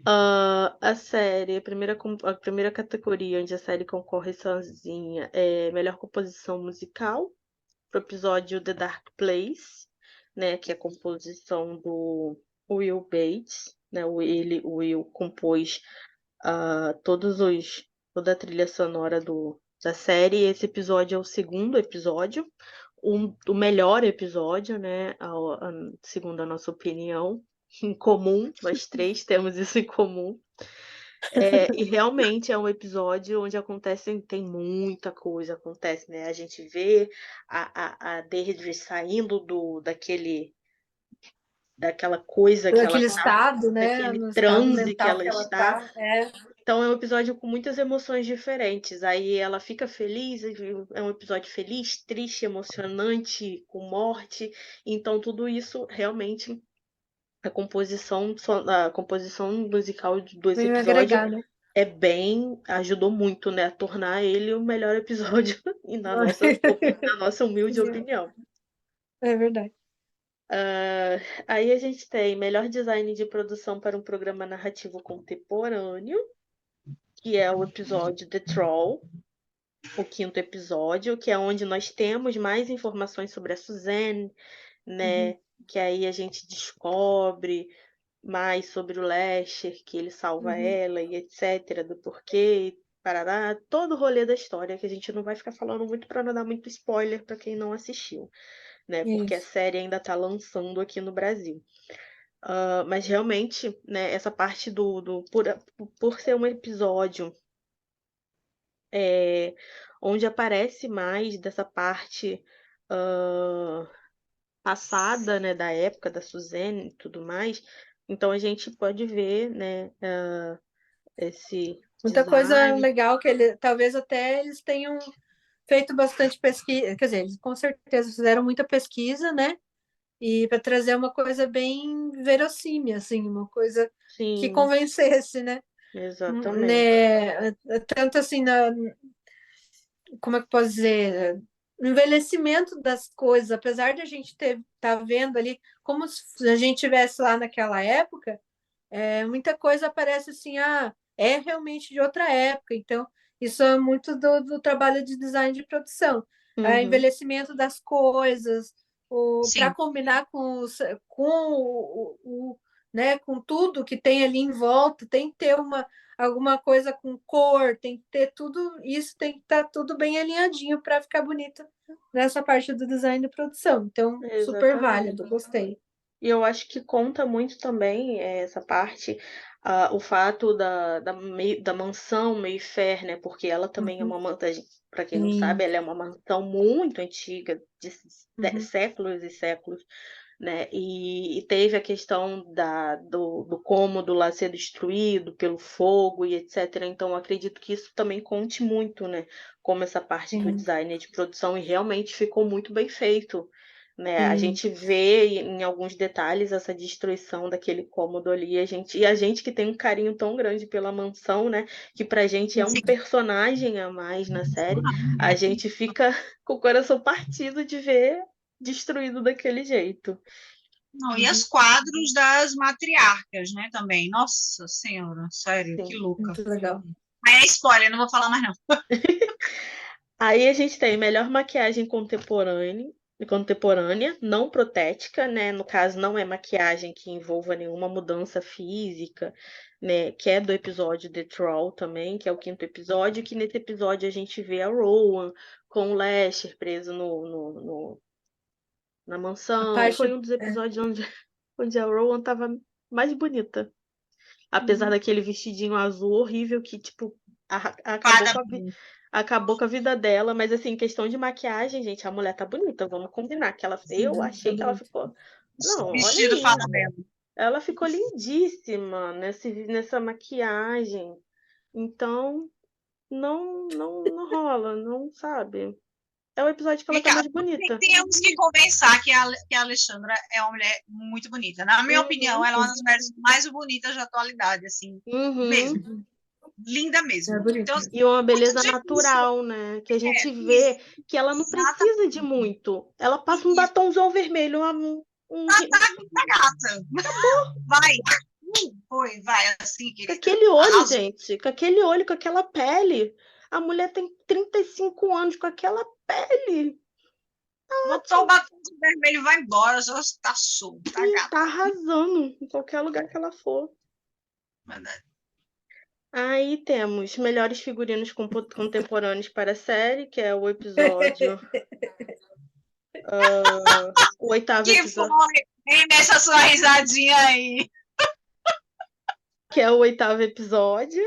A série, a primeira categoria onde a série concorre sozinha é melhor composição musical, pro episódio The Dark Place, né, que é a composição do Will Bates, né, o Will compôs toda a trilha sonora da série. Esse episódio é o segundo episódio, o melhor episódio, né, segundo a nossa opinião, em comum, nós três temos isso em comum. E realmente é um episódio onde tem muita coisa acontece, né? A gente vê a Deirdre saindo daquela coisa que ela Daquele está, estado, né? daquele No estado transe que mental ela que ela está. está. É. Então é um episódio com muitas emoções diferentes. Aí ela fica feliz, é um episódio feliz, triste, emocionante, com morte. Então tudo isso realmente a composição musical desse Veio episódio agregar, né? ajudou muito, né, a tornar ele o melhor episódio e na nossa humilde opinião. É verdade. Aí a gente tem melhor design de produção para um programa narrativo contemporâneo, que é o episódio The Troll, o quinto episódio, que é onde nós temos mais informações sobre a Suzanne, né? Que aí a gente descobre mais sobre o Lester, que ele salva ela e etc, do porquê, parará, todo o rolê da história, que a gente não vai ficar falando muito para não dar muito spoiler para quem não assistiu, né? Porque a Isso. série ainda está lançando aqui no Brasil. Mas realmente, né, essa parte por ser um episódio onde aparece mais dessa parte passada, né, da época da Suzane e tudo mais, então a gente pode ver, né, esse Muita coisa design. legal que talvez até eles tenham feito bastante pesquisa, quer dizer, eles com certeza fizeram muita pesquisa, né? E para trazer uma coisa bem verossímil, assim, uma coisa que Sim, convencesse, né? exatamente. Né? Tanto assim, como é que eu posso dizer? No envelhecimento das coisas, apesar de a gente tá vendo ali como se a gente estivesse lá naquela época, muita coisa aparece assim, é realmente de outra época. Então, isso é muito do trabalho de design de produção. Uhum, Envelhecimento das coisas, para Sim, combinar né, com tudo que tem ali em volta, tem que ter alguma coisa com cor, tem que ter tudo, isso tem que estar tudo bem alinhadinho para ficar bonito nessa parte do design de produção. Então, super exatamente. válido, gostei. E eu acho que conta muito também essa parte, o fato da mansão Mayfair, né? Porque ela também é Uhum. uma mansão, para quem não Sim. sabe, ela é uma mansão muito antiga, de Uhum. séculos e séculos, né? E teve a questão do cômodo lá ser destruído pelo fogo e etc. Então, eu acredito que isso também conte muito, né? Como essa parte do Sim. design de produção, e realmente ficou muito bem feito, né? A gente vê em alguns detalhes essa destruição daquele cômodo ali, e a gente que tem um carinho tão grande pela mansão, né? Que pra gente é um Sim. personagem a mais na série, a gente fica com o coração partido de ver destruído daquele jeito. Não, e os quadros das matriarcas, né, também. Nossa Senhora, sério, Sim. que louca. Muito legal. Aí é spoiler, não vou falar mais não. Aí a gente tem melhor maquiagem contemporânea, não protética, né? No caso, não é maquiagem que envolva nenhuma mudança física, né? Que é do episódio The Troll também, que é o 5º episódio, que nesse episódio a gente vê a Rowan com o Lester preso na A mansão. parte Foi um dos episódios onde a Rowan tava mais bonita. Apesar daquele vestidinho azul horrível que, tipo, acabou Fada com acabou com a vida dela, mas assim, questão de maquiagem, gente, a mulher tá bonita, vamos combinar que eu achei que ela ficou, não, olha vestido aí, fada bela. ela ficou lindíssima nessa maquiagem. Então, não rola, não sabe. É o episódio que ela Vem tá cá, mais bonita. temos que compensar que a Alexandra é uma mulher muito bonita. Na minha opinião, ela é uma das mulheres mais bonitas da atualidade, assim, Uhum. mesmo. Linda é mesmo. bonito. Então, E uma beleza muito difícil. natural, né? Que a gente Isso, vê que ela não exatamente. precisa de muito. Ela passa um Isso. batomzão vermelho, Tá gata. Vai. Foi, vai, assim, com querida. aquele olho, Arrasou. gente. Com aquele olho, com aquela pele. A mulher tem 35 anos com aquela pele. Botou o batom vermelho e vai embora, já está solto, tá E gata. tá arrasando em qualquer lugar que ela for. Aí temos melhores figurinos contemporâneos para a série, que é o episódio. O 8º Que episódio. foi? Hein, nessa sua risadinha aí. Que é o 8º episódio.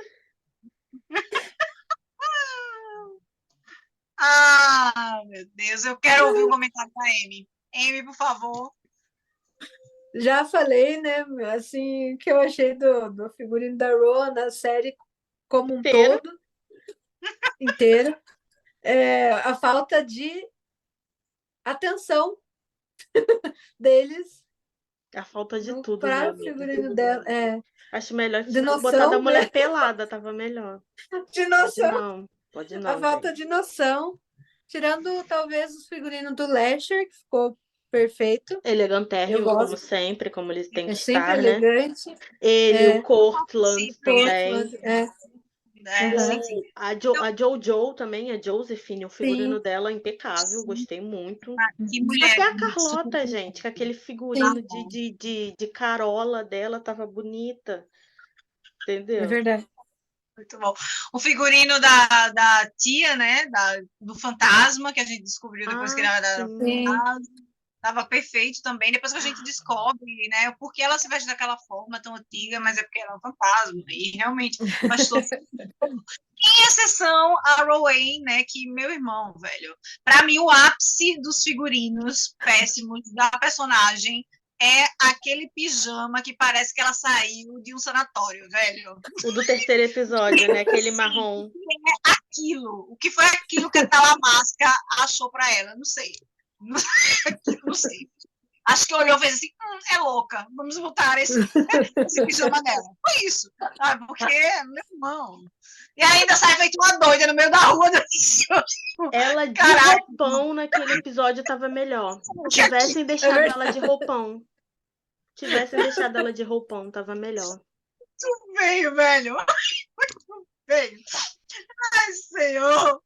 Ah, meu Deus, eu quero ouvir o comentário da Amy. Amy, por favor. Já falei, né? Assim, que eu achei do figurino da Roa na série como um Inteiro. todo, inteiro. A falta de atenção deles A falta de tudo, né, para o amiga? figurino dela. Acho melhor De botar da noção, mulher né? pelada, tava melhor. De Pode noção. não, pode A não, falta gente. de noção. Tirando talvez os figurinos do Lasher, que ficou perfeito. Eu Elegantérrimo, como gosto. sempre, como eles têm É que sempre estar, né? elegante. Ele, o É, Cortland Sim, também. sim, Aham. sim. A Jojo também, a Josephine, o figurino Sim. dela é impecável, gostei muito. Que mulher. Até a Carlota, gente, com aquele figurino de carola dela tava bonita. É Entendeu? verdade. Muito bom. O figurino da tia, né? Do fantasma, que a gente descobriu depois que Ah, ela era sim. Sim. estava perfeito também. Depois que a gente descobre, né, por que ela se veste daquela forma tão antiga, mas é porque ela é um fantasma. E realmente faz todo sentido. Em exceção a Rowan, né, que meu irmão, velho. Para mim, o ápice dos figurinos péssimos da personagem é aquele pijama que parece que ela saiu de um sanatório, velho. O do 3º episódio, né? Aquele marrom. Aquilo, o que foi aquilo que a Talamasca achou para ela? Não sei. Não sei. Acho que olhou e fez assim, é louca, vamos botar esse pijama nela. Foi isso, sabe? Porque, meu irmão. E ainda sai feito uma doida no meio da rua. Ela de Caraca. roupão naquele episódio tava melhor. Tivessem deixado ela de roupão. Tivessem deixado ela de roupão, tava melhor. Muito veio, velho. Muito veio. Ai, Senhor.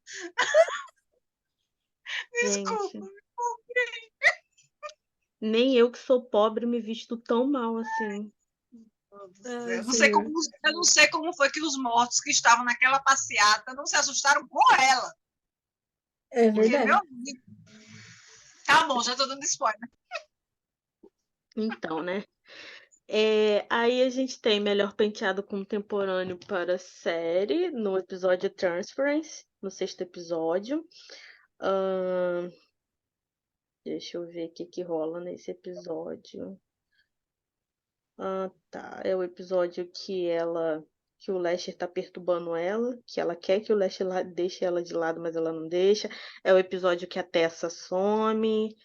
Desculpa. Gente, nem eu que sou pobre me visto tão mal assim. Eu não sei como foi que os mortos que estavam naquela passeata não se assustaram com ela. É Porque, verdade. meu amigo. Tá bom, já tô dando spoiler. Então, né? Aí a gente tem melhor penteado contemporâneo para a série no episódio Transference, no 6º episódio. Deixa eu ver o que rola nesse episódio. Tá. É o episódio que o Lester tá perturbando ela, que ela quer que o Lester deixe ela de lado, mas ela não deixa. É o episódio que a Tessa some.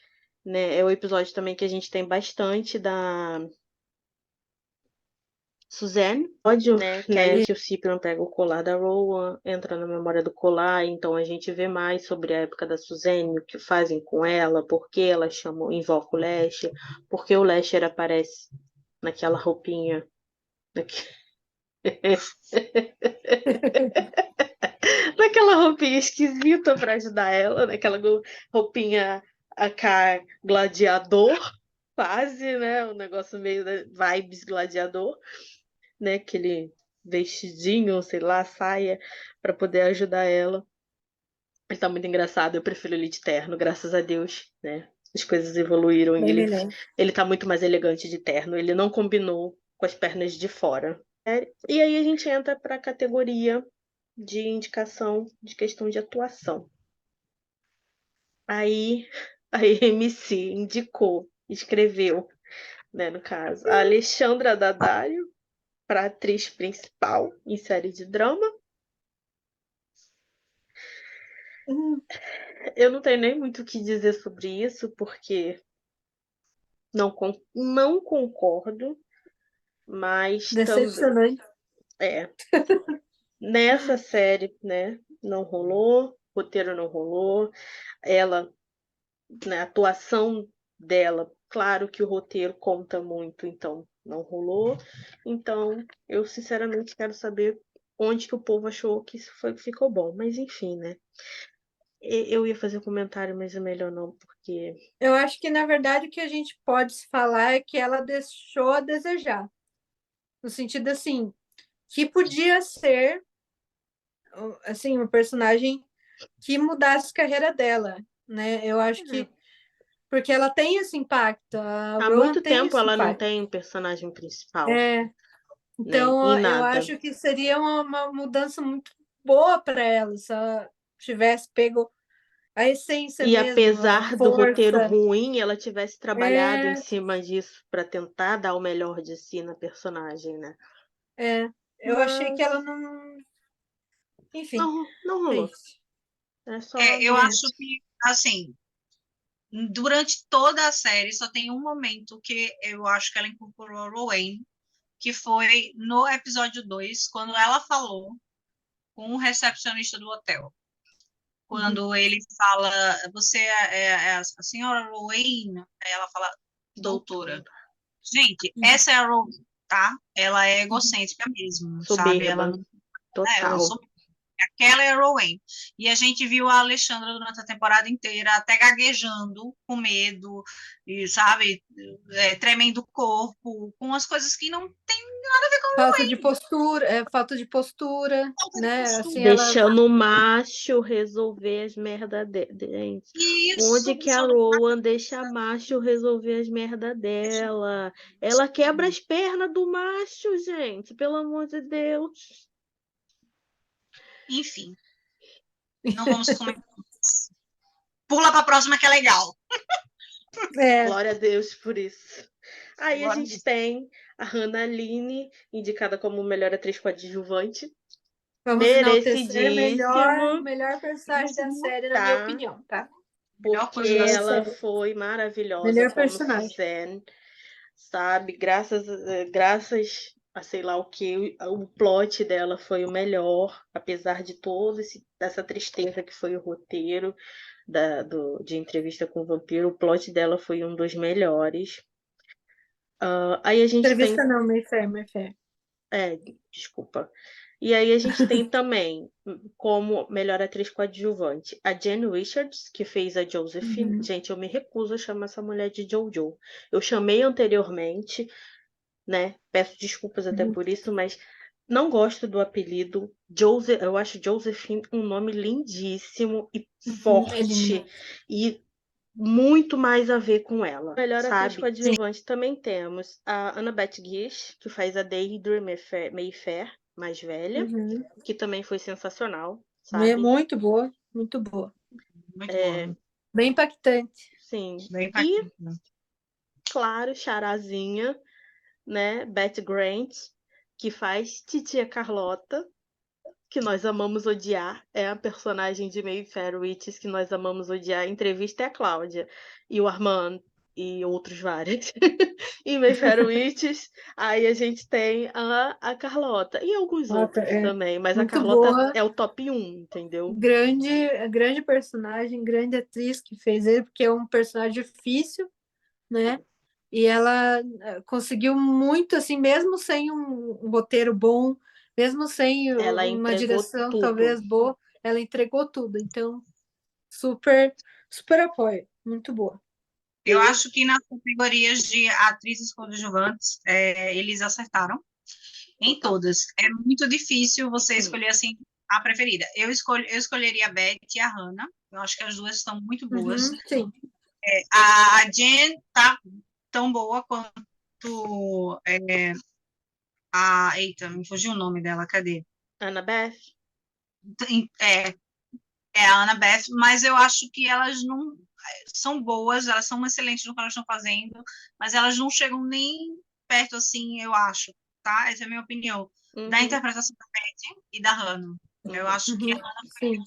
né? É o episódio também que a gente tem bastante da Suzanne, ódio, né? Que o Cyprian pega o colar da Rowan, entra na memória do colar, então a gente vê mais sobre a época da Suzanne, o que fazem com ela, por que ela invoca o Lester, por que o Lester aparece naquela roupinha. Naquela roupinha esquisita pra ajudar ela, naquela roupinha AK gladiador, quase, né? Um negócio meio da vibes gladiador, né? Aquele vestidinho, sei lá, saia, pra poder ajudar ela. Ele tá muito engraçado, eu prefiro ele de terno, graças a Deus, né? As coisas evoluíram e Bem melhor. ele tá muito mais elegante de terno, ele não combinou com as pernas de fora. E aí a gente entra para a categoria de indicação de questão de atuação. Aí a MC indicou, escreveu, né, no caso, a Alexandra Daddario para atriz principal em série de drama. Eu não tenho nem muito o que dizer sobre isso, porque não concordo, mas também Decepcionante. nessa série, né, não rolou, roteiro não rolou, ela, né, a atuação dela, claro que o roteiro conta muito, então não rolou. Então, eu sinceramente quero saber onde que o povo achou que isso ficou bom, mas enfim, né? Eu ia fazer um comentário, mas é melhor não, porque Eu acho que, na verdade, o que a gente pode falar é que ela deixou a desejar. No sentido, assim, que podia ser, assim, um personagem que mudasse a carreira dela, né? Eu acho que... Porque ela tem esse impacto, a há Rowan muito tem tempo esse ela não impacto. tem um personagem principal, né? Então, Em eu nada. acho que seria uma mudança muito boa para ela se ela tivesse pego a essência E mesmo, a apesar do roteiro força. ruim, ela tivesse trabalhado em É, cima disso para tentar dar o melhor de si na personagem, né? eu achei que ela Mas não. Enfim, não rolou. triste. É só Eu É. acho que, assim, durante toda a série, só tem um momento que eu acho que ela incorporou a Rowan, que foi no episódio 2, quando ela falou com o recepcionista do hotel. Quando ele fala, você é a senhora Rowan? Aí ela fala, doutora. Gente, essa é a Rowan, tá? Ela é egocêntrica mesmo, sabe? Ela soberba, não... ela é total. aquela é a Rowan. E a gente viu a Alexandra durante a temporada inteira até gaguejando, com medo, e, sabe, tremendo o corpo, com as coisas que não tem nada a ver com a Falta de Rowan. postura, falta de postura, Falta de né? Assim, postura. ela. Deixando o macho resolver as merda dele. Onde Isso, que a Rowan deixa macho resolver as merda dela? Ela quebra as pernas do macho, gente, pelo amor de Deus. enfim, não vamos comentar. Pula para a próxima que é legal. Glória a Deus por isso. Aí a Agora, gente tem a Hannah Aline, indicada como melhor atriz coadjuvante. Vamos enaltecer Merecidíssimo, melhor personagem da série, na minha tá? opinião, tá? melhor Porque coisa da série. ela série. foi maravilhosa Melhor como personagem. Suzanne, sabe? Graças a sei lá o que, o plot dela foi o melhor, apesar de essa tristeza que foi o roteiro de Entrevista com o Vampiro, o plot dela foi um dos melhores. Aí a gente Entrevista tem. não, Mayfair, Mayfair. Desculpa. E aí a gente tem também, como melhor atriz coadjuvante, a Jen Richards, que fez a Josephine. Uhum. Gente, eu me recuso a chamar essa mulher de Jojo. Eu chamei anteriormente, né? Peço desculpas até por isso, mas não gosto do apelido. Eu acho Josephine um nome lindíssimo e É lindo. forte. E muito mais a ver com ela. Melhor atriz Sabe? coadjuvante também temos a Annabeth Gish, que faz a Deidre Mayfair, mais velha, Uhum. que também foi sensacional, sabe? Muito boa, muito boa. Muito boa. Bem impactante. Sim. Bem E, impactante. claro, charazinha, né? Beth Grant, que faz Titia Carlota, que nós amamos odiar é a personagem de Mayfair Witches que nós amamos odiar. A entrevista é a Cláudia e o Armand e outros vários. E Mayfair Witches, aí a gente tem a Carlota e alguns outros É também, mas a muito Carlota boa, é o top 1, entendeu? grande personagem, grande atriz que fez ele, porque é um personagem difícil, né? E ela conseguiu muito, assim, mesmo sem um roteiro bom, mesmo sem Ela uma entregou direção tudo. talvez boa, ela entregou tudo. Então, super, super apoio. Muito boa. Eu acho que nas categorias de atrizes coadjuvantes, eles acertaram em todas. É muito difícil você Sim. escolher assim a preferida. Eu escolheria a Beth e a Hannah. Eu acho que as duas estão muito boas. Sim. A Jen tá tão boa quanto eita, me fugiu o nome dela, cadê? Annabeth? É a Annabeth, mas eu acho que elas não são boas, elas são excelentes no que elas estão fazendo, mas elas não chegam nem perto assim, eu acho, tá? Essa é a minha opinião. Da interpretação da Beth e da Hannah. Eu acho que a Hannah Sim.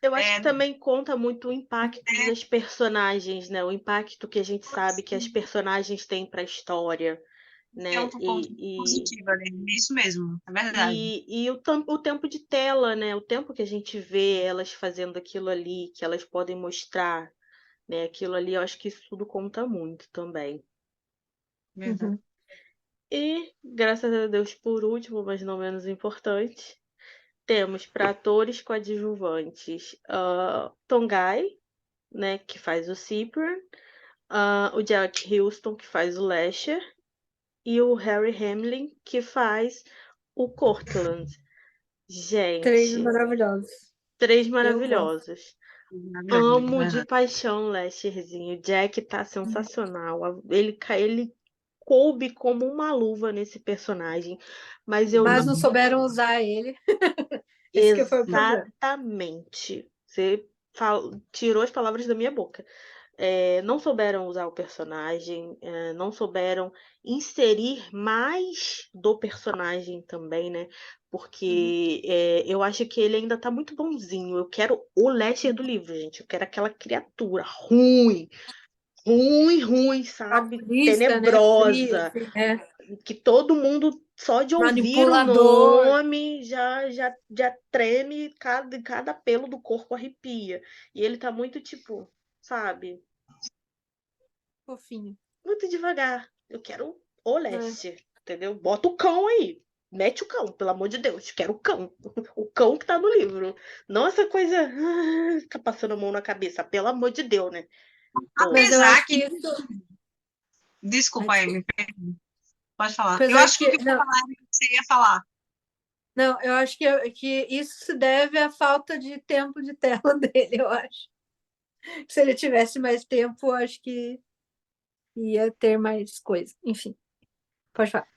Eu acho que também conta muito o impacto das personagens, né? O impacto que a gente sabe que as personagens têm para a história, né? é um ponto positivo ali, é isso mesmo, é verdade. E o tempo de tela, né? O tempo que a gente vê elas fazendo aquilo ali, que elas podem mostrar, né? Aquilo ali, eu acho que isso tudo conta muito também. Verdade. E, graças a Deus, por último, mas não menos importante, temos para atores coadjuvantes Tongai, né, que faz o Cyprian, o Jack Houston, que faz o Lasher, e o Harry Hamlin, que faz o Cortland. Três Gente, maravilhosos. três Eu gosto. maravilhosos. Amo de paixão o Lasherzinho. O Jack tá sensacional. Ele coube como uma luva nesse personagem. Mas não souberam usar ele. Esse que foi o problema. Exatamente. Você tirou as palavras da minha boca. Não souberam usar o personagem, não souberam inserir mais do personagem também, né? Porque eu acho que ele ainda tá muito bonzinho. Eu quero o Lasher do livro, gente. Eu quero aquela criatura ruim, ruim, sabe? Calculista, né? Frio, Tenebrosa. assim, Que todo mundo, só de ouvir o manipulador. nome, já treme, cada pelo do corpo arrepia. E ele tá muito tipo, sabe? Fofinho. Muito devagar. Eu quero o Leste, entendeu? Bota o cão aí. Mete o cão, pelo amor de Deus. Quero o cão. O cão que tá no livro. Não essa coisa. Fica passando a mão na cabeça. Pelo amor de Deus, né? Pô, Mas eu Apesar acho que que. isso. Desculpa, Amy, pode falar. Eu Apesar acho que o que. que eu ia Não, falar era o que você ia falar. não, eu acho que isso se deve à falta de tempo de tela dele, eu acho. Se ele tivesse mais tempo, eu acho que ia ter mais coisa. Enfim, pode falar.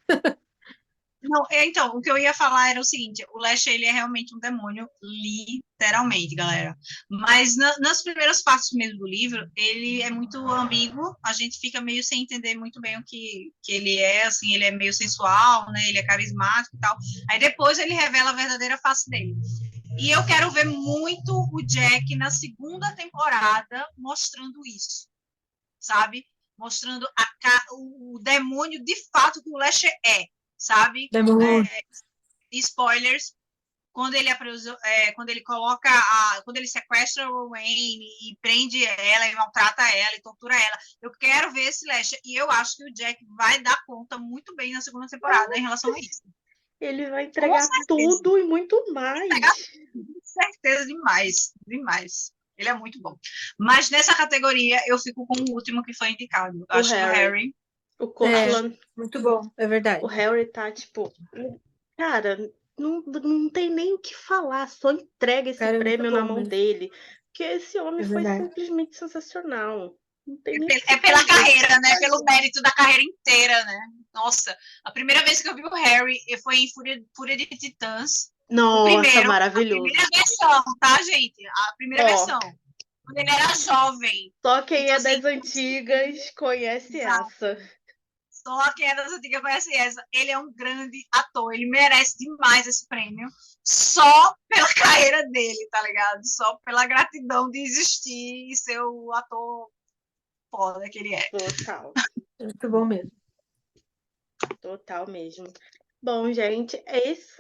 Não, então, o que eu ia falar era o seguinte, o Lash, ele é realmente um demônio, literalmente, galera. Mas nas primeiras partes mesmo do livro, ele é muito ambíguo, a gente fica meio sem entender muito bem o que ele é, assim, ele é meio sensual, né, ele é carismático e tal. Aí depois ele revela a verdadeira face dele. E eu quero ver muito o Jack na segunda temporada mostrando isso, sabe? Mostrando o demônio de fato que o Lash é, sabe? Spoilers, quando ele coloca quando ele sequestra o Wayne e prende ela e maltrata ela e tortura ela, eu quero ver esse Lasher e eu acho que o Jack vai dar conta muito bem na segunda temporada em relação a isso. ele vai entregar tudo e muito mais. Com certeza, demais. Ele é muito bom. Mas nessa categoria eu fico com o último que foi indicado. Eu acho que o Harry. O Cortland. Muito bom, é verdade. O Harry tá, tipo, cara, não tem nem o que falar, só entrega esse prêmio na mão dele. Porque esse homem foi simplesmente sensacional. Não tem nem pela carreira, né? Pelo mérito da carreira inteira, né? Nossa, a primeira vez que eu vi o Harry foi em Fúria de Titãs. Nossa, maravilhoso. A primeira versão, tá, gente? A primeira versão. Quando ele era jovem. Só quem então, é das antigas conhece essa. Só quem é das antigas conhece essa. Ele é um grande ator, ele merece demais esse prêmio, só pela carreira dele, tá ligado? Só pela gratidão de existir e ser o ator foda que ele é. Total. Muito bom mesmo. Total mesmo. Bom, gente,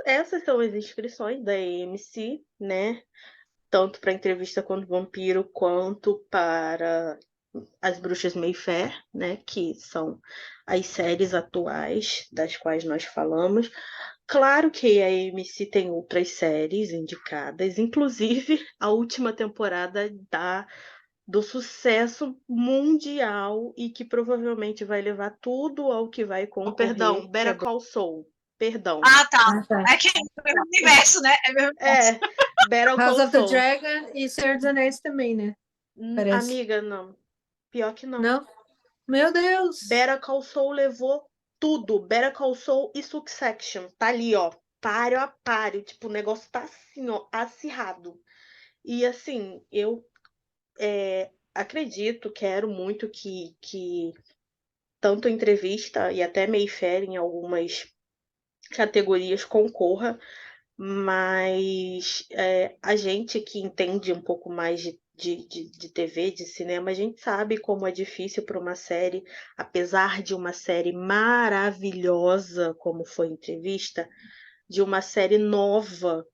essas são as inscrições da AMC, né? Tanto para Entrevista com o Vampiro quanto para As Bruxas Mayfair, né? Que são as séries atuais das quais nós falamos. Claro que a AMC tem outras séries indicadas, inclusive a última temporada do sucesso mundial e que provavelmente vai levar tudo ao que vai concorrer. Perdão, Better Call Saul. Perdão. Ah, tá. Ah, tá. É que é o mesmo universo, né? É o mesmo É, Better House Call of the Saul. Dragon e Senhor dos Anéis também, né? Parece. Amiga, não. Pior que não. Não? Meu Deus! Better Call Saul levou tudo. Better Call Saul e Succession. Tá ali, ó. Páreo a páreo. Tipo, o negócio tá assim, ó, acirrado. E assim, eu acredito, quero muito que tanto entrevista e até Mayfair em algumas categorias concorra, mas a gente que entende um pouco mais de TV, de cinema, a gente sabe como é difícil para uma série, apesar de uma série maravilhosa como foi Entrevista, de uma série nova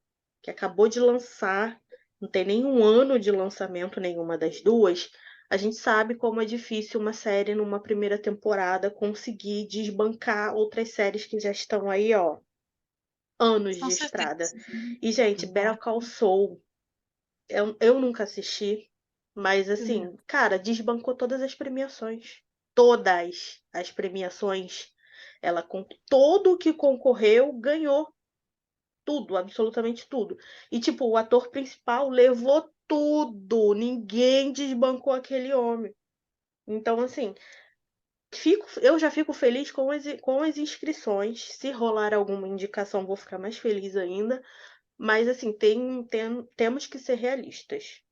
que acabou de lançar, não tem nenhum ano de lançamento nenhuma das duas. A gente sabe como é difícil uma série numa primeira temporada conseguir desbancar outras séries que já estão aí, ó, anos Com de certeza. estrada. E, gente, Better Call Saul, eu nunca assisti, mas assim, cara, desbancou todas as premiações. Todas as premiações. Ela, com todo o que concorreu, ganhou tudo, absolutamente tudo. E, tipo, o ator principal levou tudo. Ninguém desbancou aquele homem. Então, assim, eu já fico feliz com as inscrições. Se rolar alguma indicação, vou ficar mais feliz ainda. Mas, assim, temos que ser realistas,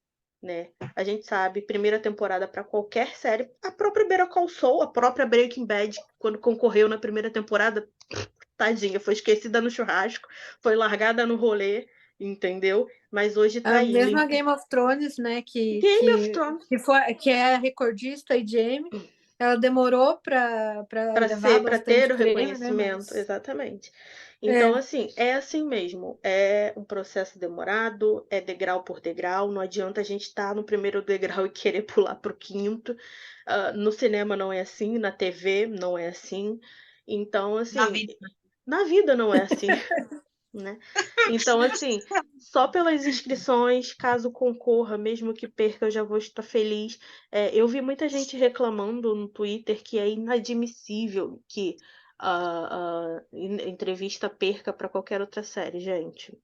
né? A gente sabe, primeira temporada para qualquer série. A própria Better Call Saul, a própria Breaking Bad, quando concorreu na primeira temporada, tadinha, foi esquecida no churrasco, foi largada no rolê, entendeu? Mas hoje tá A aí. mesma Game of Thrones, né? Game of Thrones. Que é a recordista e Jamie. Ela demorou para levar para ter bastante o prêmio, né? reconhecimento, exatamente. Então, assim, é assim mesmo. É um processo demorado, é degrau por degrau. Não adianta a gente estar no primeiro degrau e querer pular para o quinto. No cinema não é assim, na TV não é assim. Então, assim, na vida não é assim, né? Então, assim, só pelas inscrições, caso concorra, mesmo que perca, eu já vou estar feliz. Eu vi muita gente reclamando no Twitter que é inadmissível que a entrevista perca para qualquer outra série, gente.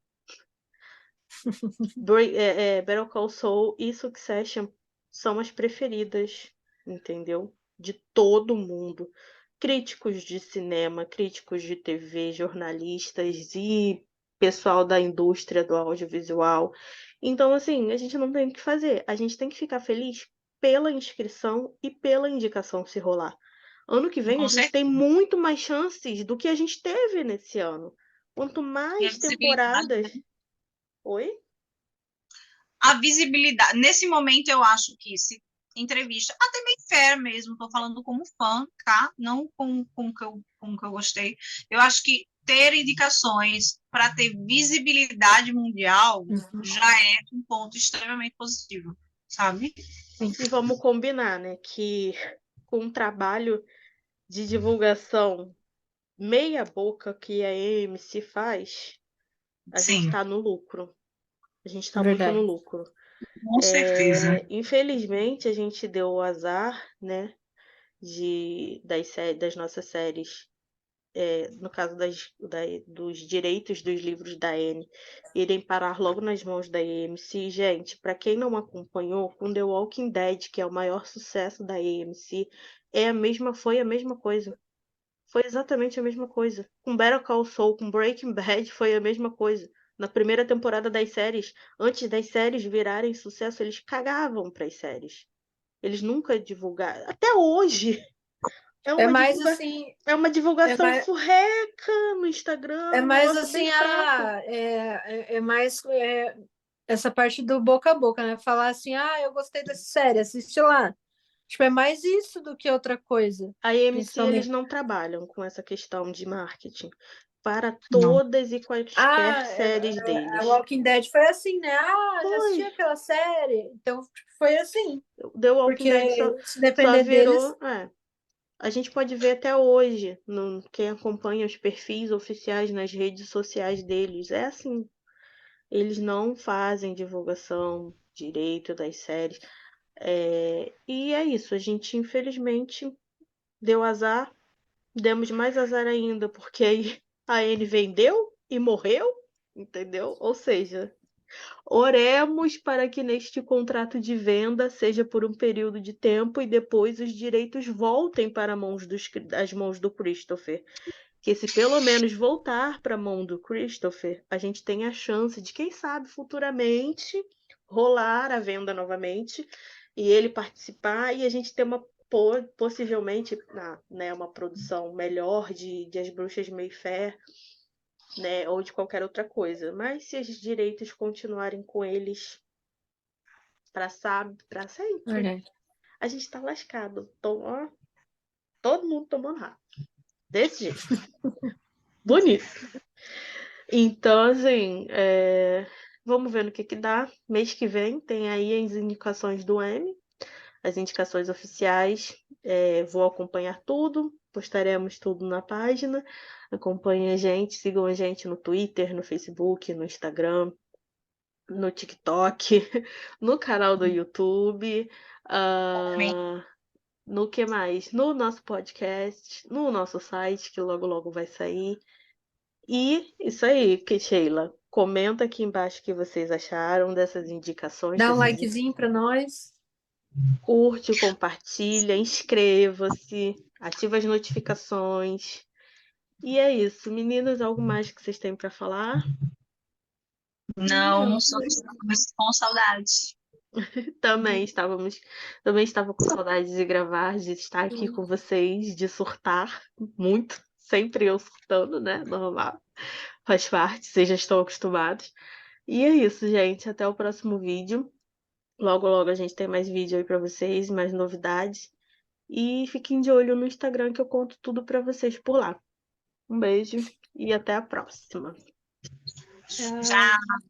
Better Call Saul e Succession são as preferidas, entendeu? De todo mundo. Críticos de cinema, críticos de TV, jornalistas e pessoal da indústria do audiovisual. Então, assim, a gente não tem o que fazer. A gente tem que ficar feliz pela inscrição e pela indicação se rolar. Ano que vem a gente tem muito mais chances do que a gente teve nesse ano. Quanto mais temporadas. Oi? A visibilidade. Nesse momento, eu acho que se entrevista, até bem fair mesmo, estou falando como fã, tá? Não como que eu gostei. Eu acho que ter indicações para ter visibilidade mundial já é um ponto extremamente positivo, sabe? E vamos combinar, né? Que com um trabalho de divulgação meia boca que a AMC faz, a gente está no lucro. A gente está muito no lucro. Com certeza. Infelizmente, a gente deu o azar, né? Das nossas séries, no caso dos direitos dos livros da Anne, irem parar logo nas mãos da AMC. Gente, para quem não acompanhou, com The Walking Dead, que é o maior sucesso da AMC, foi a mesma coisa. Foi exatamente a mesma coisa. Com Better Call Saul, com Breaking Bad, foi a mesma coisa. Na primeira temporada das séries, antes das séries virarem sucesso, eles cagavam para as séries. Eles nunca divulgaram. Até hoje, É É uma mais divulga... assim, é uma é divulgação mais, furreca no Instagram, é um mais negócio bem assim, fraco. é mais essa parte do boca a boca, né? Falar assim, eu gostei dessa série, assiste lá. Tipo, é mais isso do que outra coisa, A AMC, eles principalmente. não trabalham com essa questão de marketing para Não. todas e quaisquer séries A deles. Walking Dead foi assim, né? Foi. Assistiu aquela série? Então, tipo, foi assim. The Walking Dead Porque se só depender deles, virou. A gente pode ver até hoje, quem acompanha os perfis oficiais nas redes sociais deles. É assim. Eles não fazem divulgação direito das séries. E é isso. A gente, infelizmente, deu azar. Demos mais azar ainda, porque aí a Anne vendeu e morreu, entendeu? Ou seja, oremos para que neste contrato de venda seja por um período de tempo e depois os direitos voltem para as mãos do Christopher. Que se pelo menos voltar para a mão do Christopher, a gente tem a chance de, quem sabe, futuramente rolar a venda novamente e ele participar e a gente ter possivelmente né, uma produção melhor de As Bruxas de Mayfair, né, ou de qualquer outra coisa. Mas se os direitos continuarem com eles para sempre, olha, a gente tá lascado. Ó, todo mundo tomando rabo. Desse jeito. Bonito. Então, assim, vamos ver no que dá. Mês que vem tem aí as indicações do M, as indicações oficiais. Vou acompanhar tudo, postaremos tudo na página. Acompanhem a gente, sigam a gente no Twitter, no Facebook, no Instagram, no TikTok, no canal do YouTube. No que mais? No nosso podcast, no nosso site, que logo logo vai sair. E isso aí, que Sheila, comenta aqui embaixo o que vocês acharam dessas indicações, dá um likezinho para nós. curte, compartilha, inscreva-se, ativa as notificações. E é isso, meninas, algo mais que vocês têm para falar? Não, só estamos com saudade. Também estava com saudade de gravar, de estar aqui com vocês, de surtar muito, sempre eu surtando, né? Normal, faz parte, vocês já estão acostumados. E é isso, gente. Até o próximo vídeo. Logo, logo a gente tem mais vídeo aí pra vocês, mais novidades. E fiquem de olho no Instagram que eu conto tudo pra vocês por lá. Um beijo e até a próxima. Tchau. Tchau.